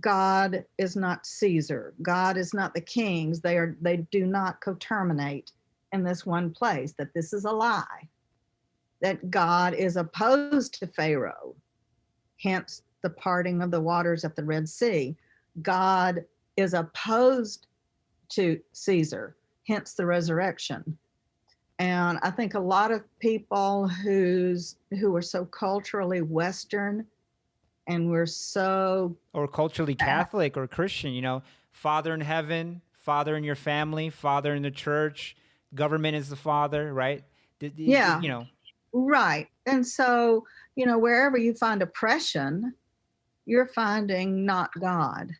God is not Caesar. God is not the kings. They do not coterminate in this one place, that this is a lie, that God is opposed to Pharaoh, hence the parting of the waters at the Red Sea. God is opposed to Caesar, hence the resurrection. And I think a lot of people who are so culturally Western and we're so Or culturally Catholic or Christian, you know, Father in heaven, Father in your family, Father in the church, government is the Father, right? yeah, You know, right. And so, wherever you find oppression, you're finding not God,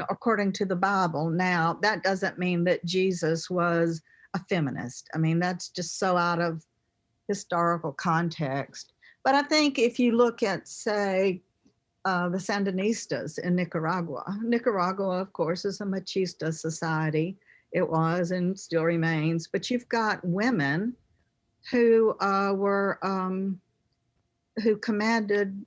according to the Bible. Now, that doesn't mean that Jesus was a feminist. I mean, that's just so out of historical context. But I think if you look at, say, the Sandinistas in Nicaragua. Nicaragua, of course, is a machista society. It was and still remains. But you've got women who who commanded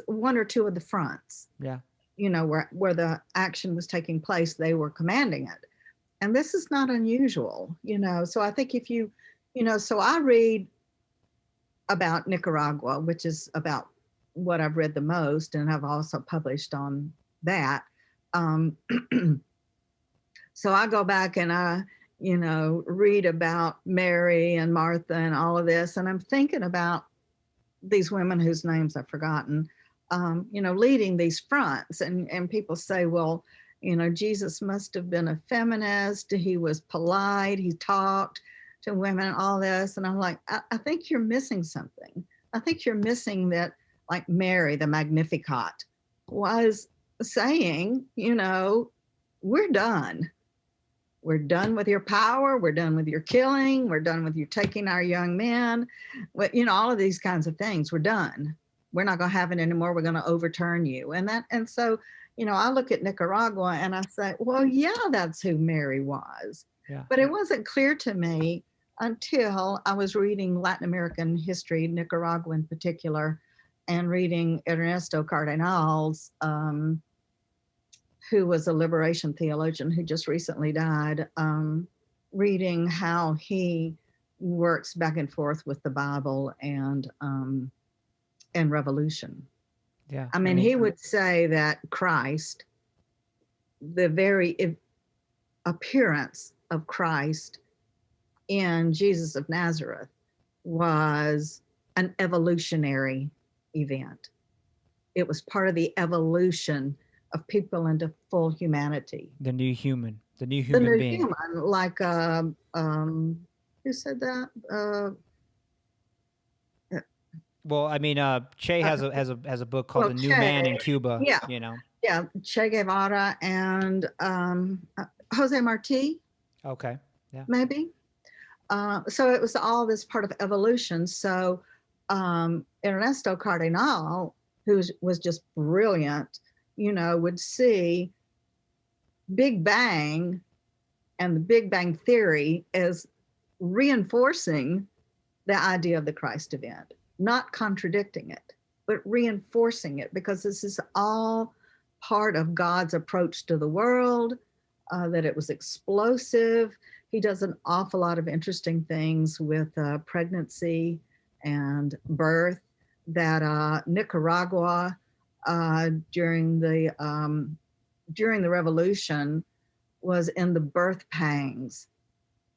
one or two of the fronts. Yeah. Where the action was taking place, they were commanding it. And this is not unusual, So I think if you, so I read about Nicaragua, which is about what I've read the most, and I've also published on that. So I go back and I, read about Mary and Martha and all of this, and I'm thinking about these women whose names I've forgotten, leading these fronts, and people say, well, Jesus must have been a feminist. He was polite. He talked to women and all this. And I'm like, I think you're missing something. I think you're missing that, like Mary, the Magnificat, was saying, we're done. We're done with your power. We're done with your killing. We're done with you taking our young men. All of these kinds of things. We're done. We're not going to have it anymore. We're going to overturn you. And so, I look at Nicaragua and I say, well, yeah, that's who Mary was. Yeah. But it wasn't clear to me until I was reading Latin American history, Nicaragua in particular, and reading Ernesto Cardenal's, who was a liberation theologian who just recently died, reading how he works back and forth with the Bible and revolution. Yeah. I mean, he would say that Christ, the very appearance of Christ in Jesus of Nazareth, was an evolutionary event. It was part of the evolution of people into full humanity. The new human being. Human, like who said that? Well, I mean, Che has a book called The New Man in Cuba. Yeah, Yeah, Che Guevara and Jose Marti. Okay. Yeah. Maybe. So it was all this part of evolution. So Ernesto Cardenal, who was just brilliant, would see Big Bang and the Big Bang Theory as reinforcing the idea of the Christ event, not contradicting it, but reinforcing it, because this is all part of God's approach to the world, that it was explosive. He does an awful lot of interesting things with pregnancy and birth, that Nicaragua, during the revolution, was in the birth pangs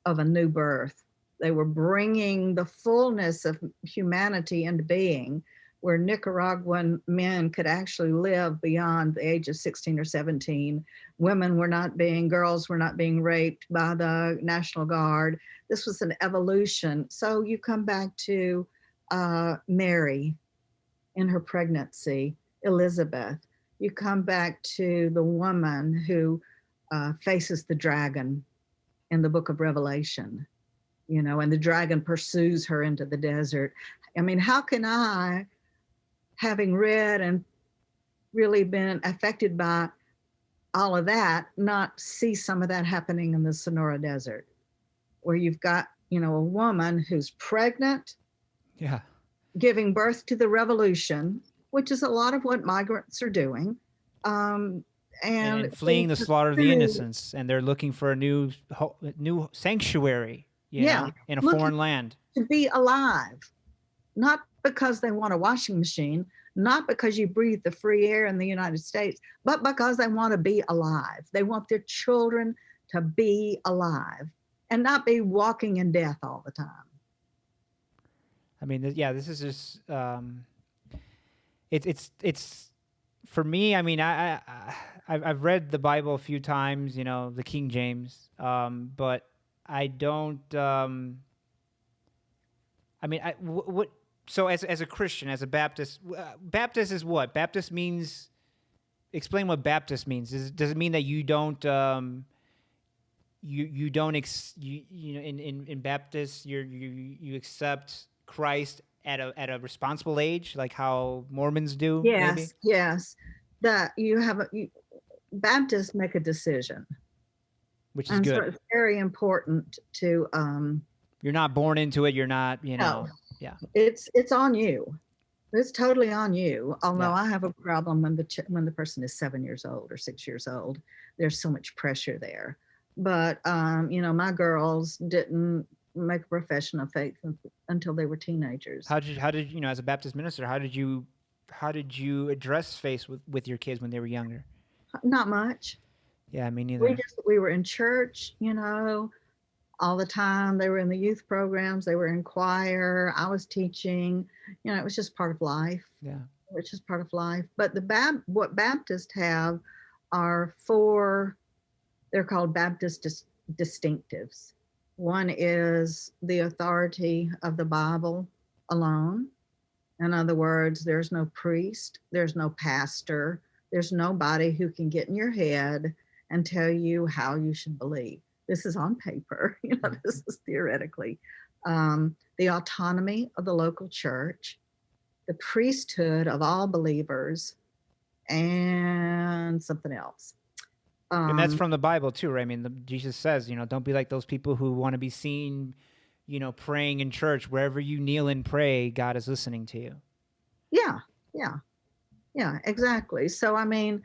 of a new birth. They were bringing the fullness of humanity into being, where Nicaraguan men could actually live beyond the age of 16 or 17. Girls were not being raped by the National Guard. This was an evolution. So you come back to Mary in her pregnancy, Elizabeth. You come back to the woman who faces the dragon in the book of Revelation, and the dragon pursues her into the desert. I mean, how can I, having read and really been affected by all of that, not see some of that happening in the Sonora Desert, where you've got, a woman who's pregnant, yeah, giving birth to the revolution, which is a lot of what migrants are doing, and fleeing the slaughter of the innocents, and they're looking for a new sanctuary, in a foreign land. To be alive, not because they want a washing machine, not because you breathe the free air in the United States, but because they want to be alive. They want their children to be alive and not be walking in death all the time. I mean, yeah, this is just it's for me. I mean, I've read the Bible a few times, you know, the King James, but I don't. I mean, what? So as a Christian, as a Baptist, Baptist is what? Baptist means. Explain what Baptist means. Does it mean that you don't you don't you know in Baptist you accept Christ at a responsible age, like how Mormons do, maybe? Yes, yes. That you have Baptists make a decision, Which is and so good. it's very important to You're not born into it. You're not, you no, know. Yeah, it's on you. It's totally on you. Although yeah. I have a problem when the person is 7 years old or 6 years old. There's so much pressure there. But my girls didn't make a profession of faith until they were teenagers. How did you know, as a Baptist minister, how did you address faith with your kids when they were younger? Not much. Yeah, me We neither. just we were in church, all the time. They were in the youth programs. They were in choir. I was teaching. It was just part of life. Yeah. Which is part of life. But what Baptists have are four. They're called Baptist distinctives. One is the authority of the Bible alone. In other words, there's no priest, there's no pastor, there's nobody who can get in your head and tell you how you should believe. This is on paper, this is theoretically. The autonomy of the local church, the priesthood of all believers, and something else. And that's Um, from the Bible too, right? I mean, Jesus says, don't be like those people who want to be seen, praying in church. Wherever you kneel and pray, God is listening to you. yeah, yeah, yeah, exactly. So, I mean,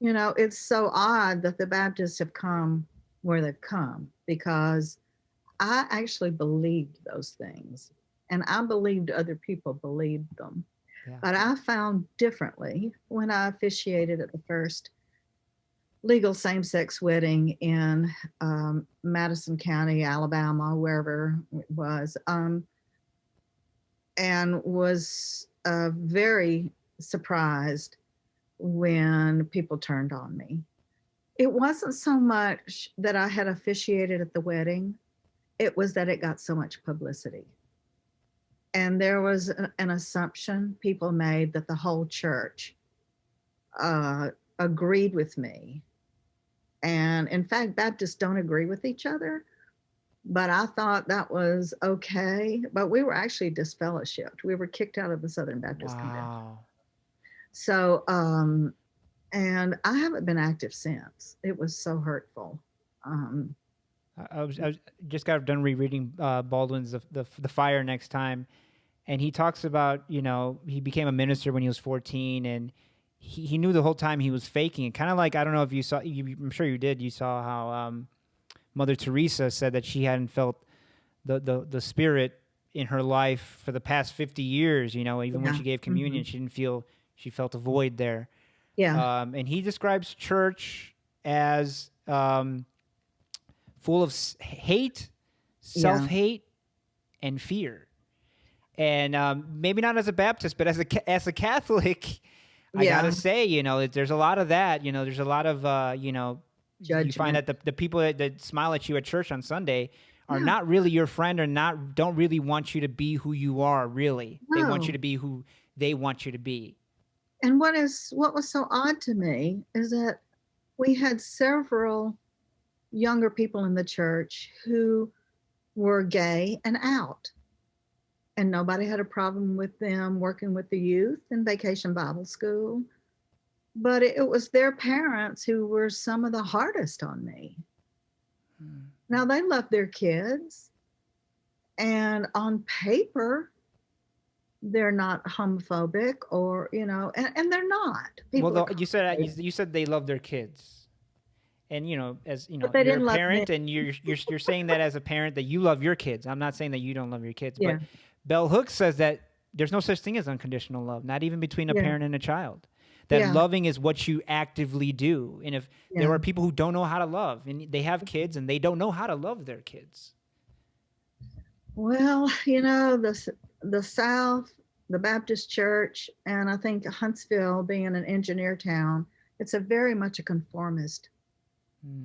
it's so odd that the Baptists have come where they've come because I actually believed those things and I believed other people believed them. Yeah. But I found differently when I officiated at the first legal same sex wedding in Madison County, Alabama, wherever it was, and was very surprised when people turned on me. It wasn't so much that I had officiated at the wedding, it was that it got so much publicity. And there was an assumption people made that the whole church agreed with me. And in fact, Baptists don't agree with each other. But I thought that was okay. But we were actually disfellowshipped. We were kicked out of the Southern Baptist Convention. Wow. So, and I haven't been active since. It was so hurtful. I just got done rereading Baldwin's the Fire Next Time, and he talks about he became a minister when he was 14, and he knew the whole time he was faking it. Kind of like, I don't know if you saw, I'm sure you did. You saw how Mother Teresa said that she hadn't felt the Spirit in her life for the past 50 years. Even when Yeah. she gave communion, Mhm. she felt a void there. Yeah. And he describes church as full of hate, Yeah. self-hate, and fear. And maybe not as a Baptist, but as a Catholic, I Yeah. gotta say, there's a lot of that. There's a lot of you find Judgment. that the people that smile at you at church on Sunday are Yeah. not really your friend, or don't really want you to be who you are. Really, they want you No. to be who they want you to be. And what was so odd to me is that we had several younger people in the church who were gay and out. And nobody had a problem with them working with the youth in Vacation Bible School. But it was their parents who were some of the hardest on me. Now, they love their kids, and on paper, they're not homophobic and they're not. Well, People are you said they love their kids, and as but they you're a didn't love me. parent, and you're saying that as a parent that you love your kids. I'm not saying that you don't love your kids, but Yeah. Bell Hooks says that there's no such thing as unconditional love, not even between a Yeah. parent and a child. That Yeah. loving is what you actively do. And if there Yeah. are people who don't know how to love, and they have kids and they don't know how to love their kids. Well, the South, the Baptist Church, and I think Huntsville being an engineer town, it's a very much a conformist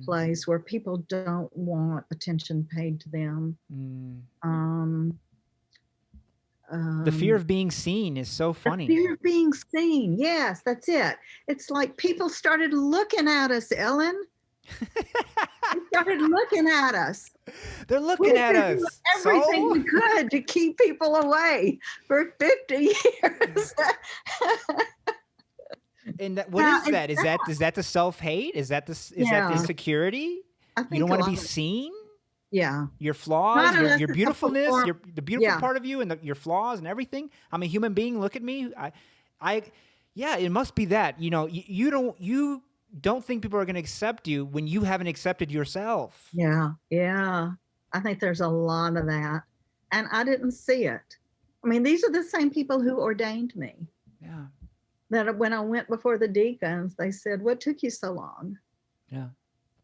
place where people don't want attention paid to them. Um, The fear of being seen is so funny. The fear of being seen. Yes, that's it. It's like people started looking at us, Ellin. They started looking at us. They're looking at us. Everything we could to keep people away for 50 years. And what is that? Is that the self-hate? Is that the insecurity? You don't want to be seen? Yeah. Your flaws, your beautifulness, the beautiful part of you, and your flaws and everything. I'm a human being. Look at me. Yeah, it must be that. You don't think people are going to accept you when you haven't accepted yourself. Yeah. Yeah. I think there's a lot of that. And I didn't see it. I mean, these are the same people who ordained me. Yeah. That when I went before the deacons, they said, "What took you so long?" Yeah.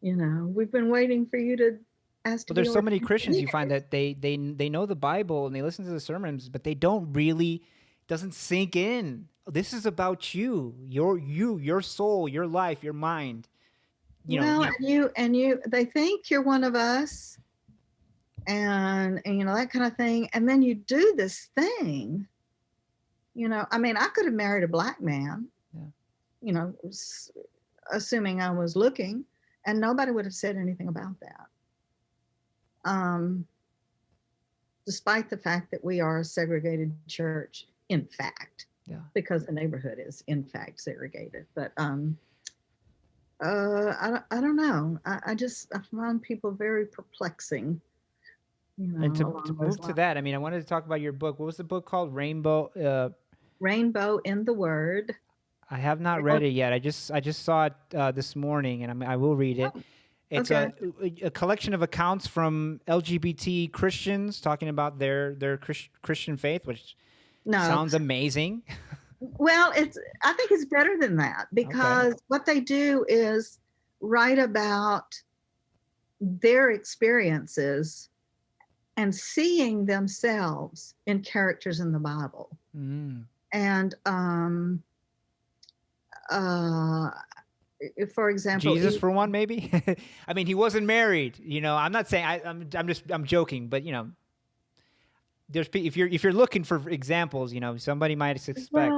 We've been waiting for you to ask. Well, there's so many Christians you find that they know the Bible and they listen to the sermons, but they don't really, doesn't sink in. This is about you, your soul, your life, your mind. They think you're one of us, and that kind of thing, and then you do this thing. I mean, I could have married a black man, assuming I was looking, and nobody would have said anything about that. Despite the fact that we are a segregated church, in fact, because the neighborhood is in fact segregated. But I don't know. I find people very perplexing. And to move to that, I mean, I wanted to talk about your book. What was the book called? Rainbow in the Word. I have not read it yet. I just saw it this morning, and I will read it. It's a collection of accounts from LGBT Christians talking about their Christian faith, which sounds amazing. Well, I think it's better than that, because what they do is write about their experiences and seeing themselves in characters in the Bible. And for example, Jesus, for one, maybe. I mean, he wasn't married. I'm not saying I'm joking, but there's if you're looking for examples, somebody might suspect,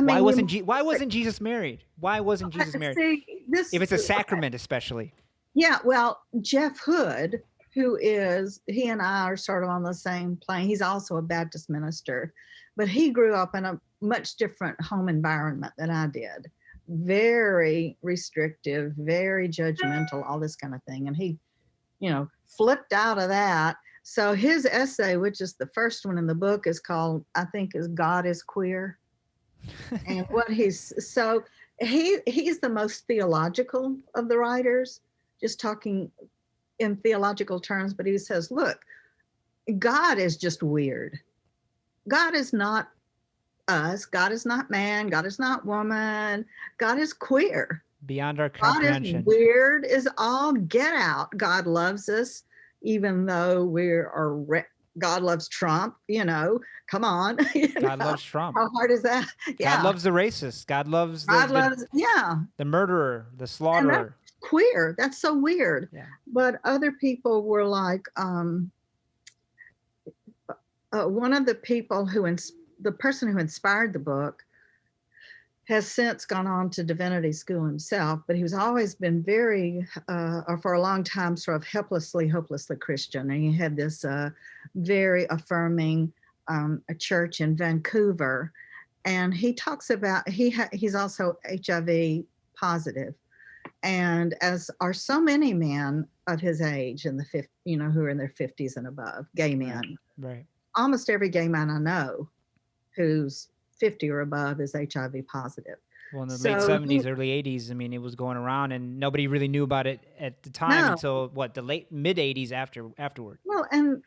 why wasn't Jesus married? Why wasn't Jesus married? If it's a sacrament, especially. Yeah, well, Jeff Hood, he and I are sort of on the same plane. He's also a Baptist minister, but he grew up in a much different home environment than I did. Very restrictive, very judgmental, all this kind of thing. And he, flipped out of that. So his essay, which is the first one in the book, is called, I think, is God is Queer. And he's the most theological of the writers, just talking in theological terms. But he says, look, God is just weird. God is not us. God is not man. God is not woman. God is queer. Beyond our comprehension. God is weird is all get out. God loves us, even though God loves Trump, come on. God loves Trump. How hard is that? Yeah. God loves the racist. God loves the murderer, the slaughterer. And that's queer. That's so weird. Yeah. But other people were like, one of the people the person who inspired the book has since gone on to divinity school himself, but he's always been very, or for a long time, sort of hopelessly Christian. And he had this very affirming a church in Vancouver. And he talks about, he's also HIV positive. And as are so many men of his age in the who are in their 50s and above, gay men. Right. Almost every gay man I know who's 50 or above is HIV positive. Well, in the late So 70s, early 80s, I mean, it was going around and nobody really knew about it at the time no, until what, the late mid 80s afterward. well, and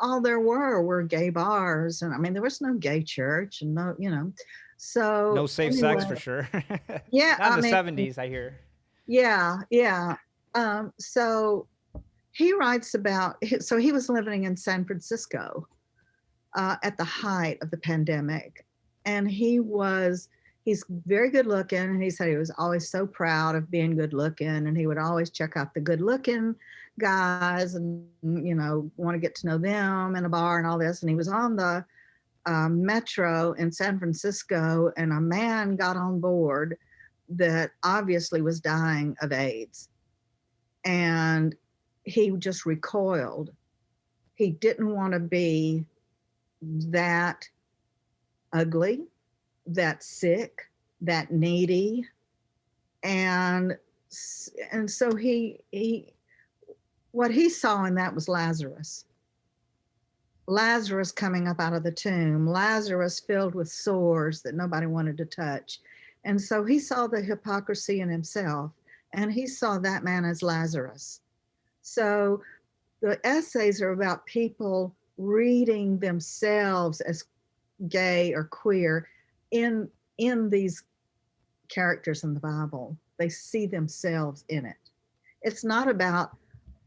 all there were gay bars, and I mean, there was no gay church, and no, No So safe sex anyway, for sure. yeah, Not in I the mean, 70s, I hear. yeah, yeah. So he writes about. So he was living in San Francisco at the height of the pandemic, and he's very good looking, and he said he was always so proud of being good looking, and he would always check out the good looking guys and want to get to know them in a bar and all this. And he was on the metro in San Francisco, and a man got on board that obviously was dying of AIDS, and he just recoiled. He didn't want to be that ugly, that sick, that needy, and so he what he saw in that was Lazarus coming up out of the tomb, Lazarus filled with sores that nobody wanted to touch. And so he saw the hypocrisy in himself, and he saw that man as Lazarus. So the essays are about people reading themselves as gay or queer in these characters in the Bible. They see themselves in it. It's not about,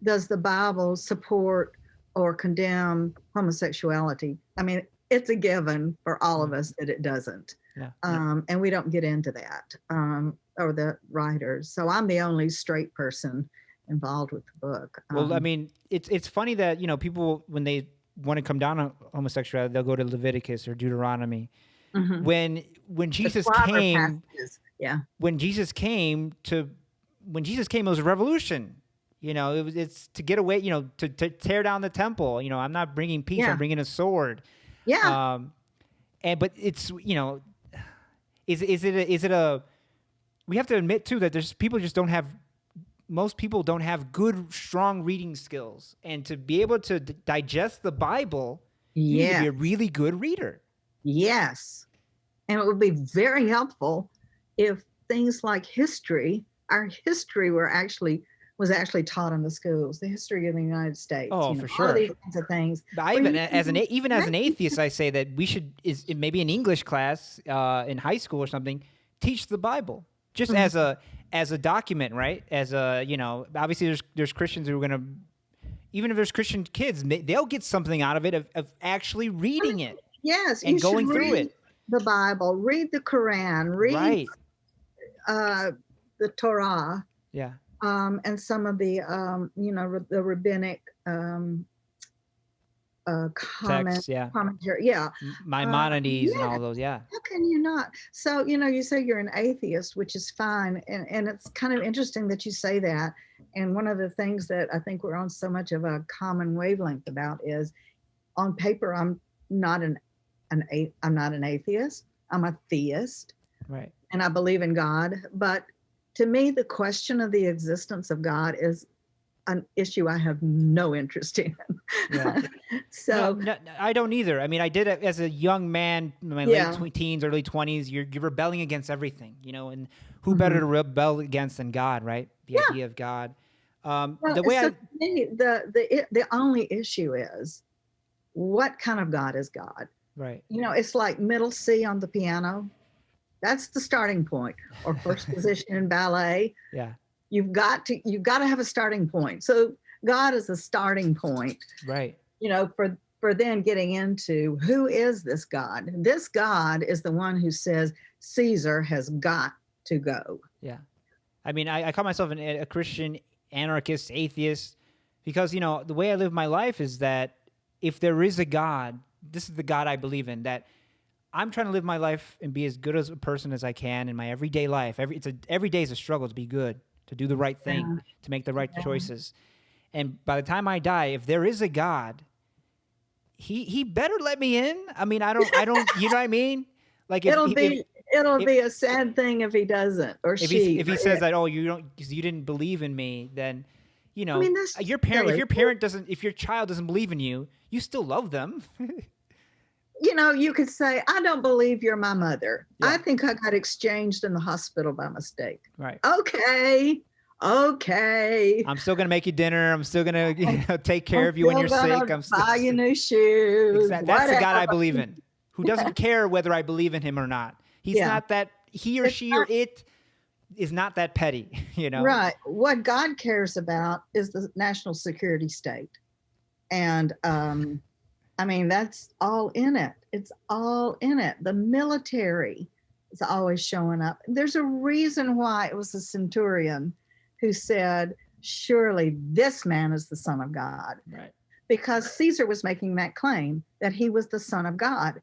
does the Bible support or condemn homosexuality? I mean, it's a given for all of us that it doesn't. Yeah. And we don't get into that, or the writers. So I'm the only straight person involved with the book. Well, I mean, it's funny that, people, when they want to come down on homosexuality, they'll go to Leviticus or Deuteronomy. Mhm. When Jesus Clever came, passages. Yeah. when Jesus came, it was a revolution. It's to get away, to tear down the temple. I'm not bringing peace, Yeah. I'm bringing a sword. Yeah. But it's, is it a, we have to admit too that most people don't have good, strong reading skills, and to be able to digest the Bible, you need to be a really good reader. Yes. And it would be very helpful if things like our history was actually taught in the schools, the history of the United States. Oh, for sure. All these kinds of things. But even as an atheist, I say that we should, maybe an English class in high school or something, teach the Bible just Mhm. as a document, right? As a, obviously there's Christians who are going to, even if there's Christian kids, they'll get something out of it, of actually reading it. Yes. And going through it. The Bible, read the Quran, read the Torah. Yeah. And some of the, the rabbinic Text, commentary. Yeah. Maimonides and all those, yeah. How can you not? So, you say you're an atheist, which is fine. And it's kind of interesting that you say that. And one of the things that I think we're on so much of a common wavelength about is, on paper, I'm not an atheist. I'm a theist. Right. And I believe in God. But to me, the question of the existence of God is an issue I have no interest in. Yeah. So no, I don't either. I mean, I did it as a young man, in my late teens, early 20s. You're rebelling against everything, and who better to rebel against than God, right? The idea of God. To me, the only issue is, what kind of God is God? Right. It's like middle C on the piano. That's the starting point, or first position in ballet. Yeah. You've got to have a starting point. So God is a starting point. Right. For then getting into, who is this God? This God is the one who says Caesar has got to go. Yeah. I mean, I call myself a Christian anarchist, atheist, because, the way I live my life is that if there is a God, this is the God I believe in, that I'm trying to live my life and be as good as a person as I can in my everyday life. Every day is a struggle to be good, to do the right thing, to make the right choices. And by the time I die, if there is a God, he better let me in. I mean, I don't, you know what I mean? Like it'll be a sad thing if he doesn't, or if he says that, oh, you don't, because you didn't believe in me, then, I mean, if your child doesn't believe in you, you still love them. you could say, I don't believe you're my mother. Yeah. I think I got exchanged in the hospital by mistake. Right. Okay. I'm still gonna make you dinner. I'm still gonna take care of you when you're sick. I'm still buy you new shoes. Exactly. That's the God I believe in, who doesn't care whether I believe in him or not. He's not that, he or she or it is not that petty, Right. What God cares about is the national security state. And that's all in it. It's all in it. The military is always showing up. There's a reason why it was a centurion who said, surely this man is the Son of God. Right. Because Caesar was making that claim that he was the Son of God.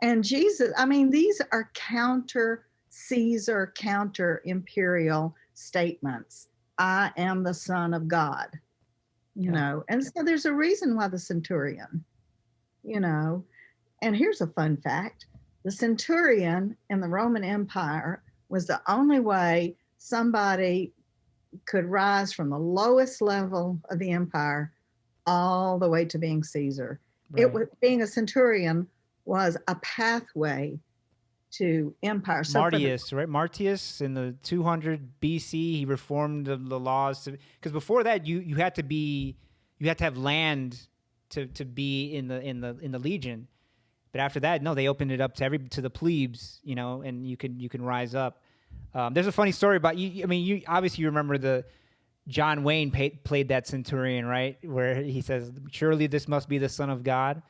And Jesus, these are counter Caesar, counter imperial statements. I am the Son of God, and so there's a reason why the centurion, and here's a fun fact. The centurion in the Roman Empire was the only way somebody could rise from the lowest level of the empire all the way to being Caesar. Right. Being a centurion was a pathway to empire. So Martius, right? Martius in the 200 BC, he reformed the laws because before that you had to have land to be in the legion. But after that, no, they opened it up to the plebes, and you can rise up. There's a funny story about you. You obviously you remember the John Wayne played that centurion, right? Where he says, "Surely this must be the Son of God."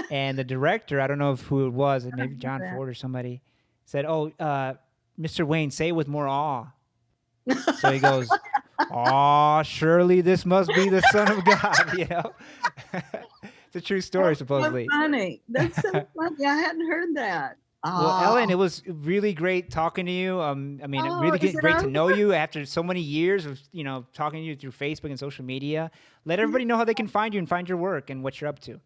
And the director, I don't know who it was, maybe John Ford or somebody, said, "Oh, Mr. Wayne, say it with more awe." So he goes, "Aw, surely this must be the Son of God." It's a true story, supposedly. That's funny. That's so funny. I hadn't heard that. Well, Ellin, it was really great talking to you. Really great to know you after so many years of talking to you through Facebook and social media. Let everybody know how they can find you and find your work and what you're up to.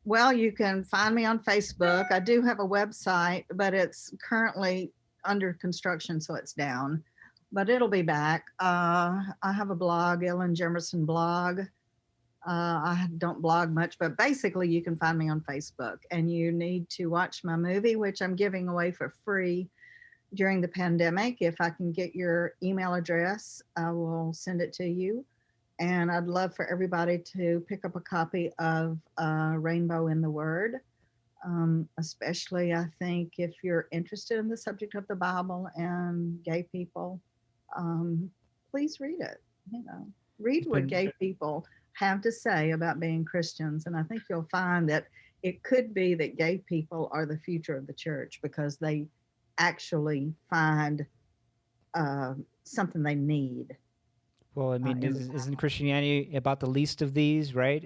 Well, you can find me on Facebook. I do have a website, but it's currently under construction, so it's down. But it'll be back. I have a blog, Ellin Jemerson blog. I don't blog much, but basically you can find me on Facebook. And you need to watch my movie, which I'm giving away for free during the pandemic. If I can get your email address, I will send it to you. And I'd love for everybody to pick up a copy of Rainbow in the Word, especially I think if you're interested in the subject of the Bible and gay people, please read it. Read what gay people have to say about being Christians. And I think you'll find that it could be that gay people are the future of the church because they actually find something they need. Well, isn't Christianity about the least of these, right?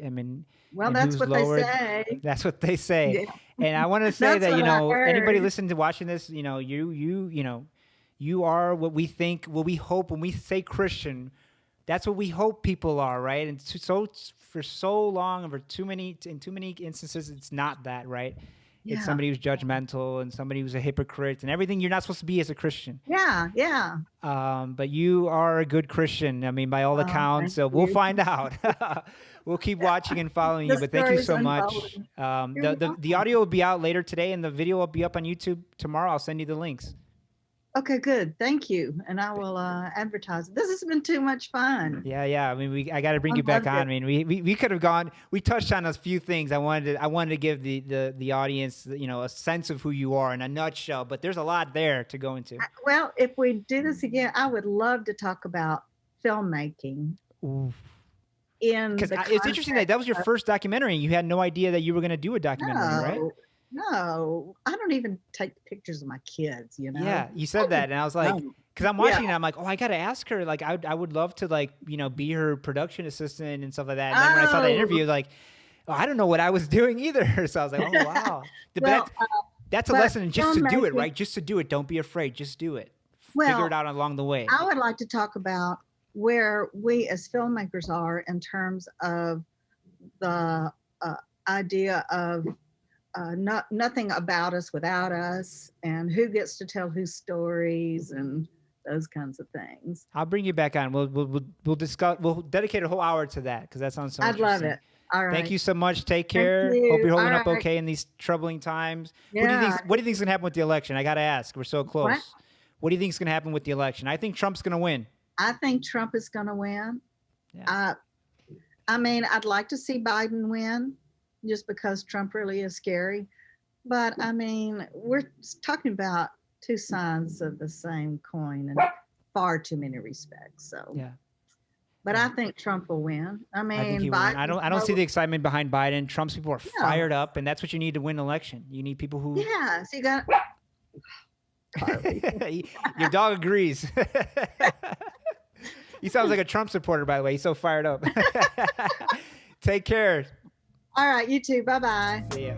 Well, that's what they say. That's what they say. Yeah. And I want to say that, anybody listening to watching this, you are what we think, what we hope when we say Christian. That's what we hope people are, right? And so for so long and in too many instances, it's not that, right? Yeah. It's somebody who's judgmental and somebody who's a hypocrite and everything you're not supposed to be as a Christian. Yeah. But you are a good Christian. By all accounts. So we'll find out. We'll keep watching and following you. But thank you so much. The audio will be out later today, and the video will be up on YouTube tomorrow. I'll send you the links. Okay, good. Thank you. And I will advertise. This has been too much fun. Yeah. I got to bring you back on. We could have gone. We touched on a few things. I wanted to give the audience, a sense of who you are in a nutshell. But there's a lot there to go into. Well, if we do this again, I would love to talk about filmmaking. Oof. Because it's interesting that was your first documentary. And you had no idea that you were going to do a documentary, right? No, I don't even take pictures of my kids, Yeah, you said that, and I was like, because I'm watching it, I'm like, oh, I got to ask her. Like, I would love to, be her production assistant and stuff like that. And then when I saw that interview, I don't know what I was doing either. So I was like, oh, wow. That's a lesson just to do it, right? Just to do it. Don't be afraid. Just do it. Figure it out along the way. I would like to talk about where we as filmmakers are in terms of the idea of nothing about us without us, and who gets to tell whose stories and those kinds of things. I'll bring you back on. We'll discuss. We'll dedicate a whole hour to that because that sounds so. I'd love it. All right. Thank you so much. Take Thank care. you. Hope you're holding All up right. okay in these troubling times. Yeah. What do you think is going to happen with the election? I got to ask. We're so close. What? What do you think is going to happen with the election? I think Trump's going to win. I think Trump is going to win. Yeah. I mean, I'd like to see Biden win just because Trump really is scary. But I mean, we're talking about two sides of the same coin in far too many respects. So, Yeah. but Yeah. I think Trump will win. I mean, I think he will win. I don't see the excitement behind Biden. Trump's people are fired up, and that's what you need to win an election. You need people who. Yeah. So you got. Your dog agrees. He sounds like a Trump supporter, by the way. He's so fired up. Take care. All right. You too. Bye bye. See ya.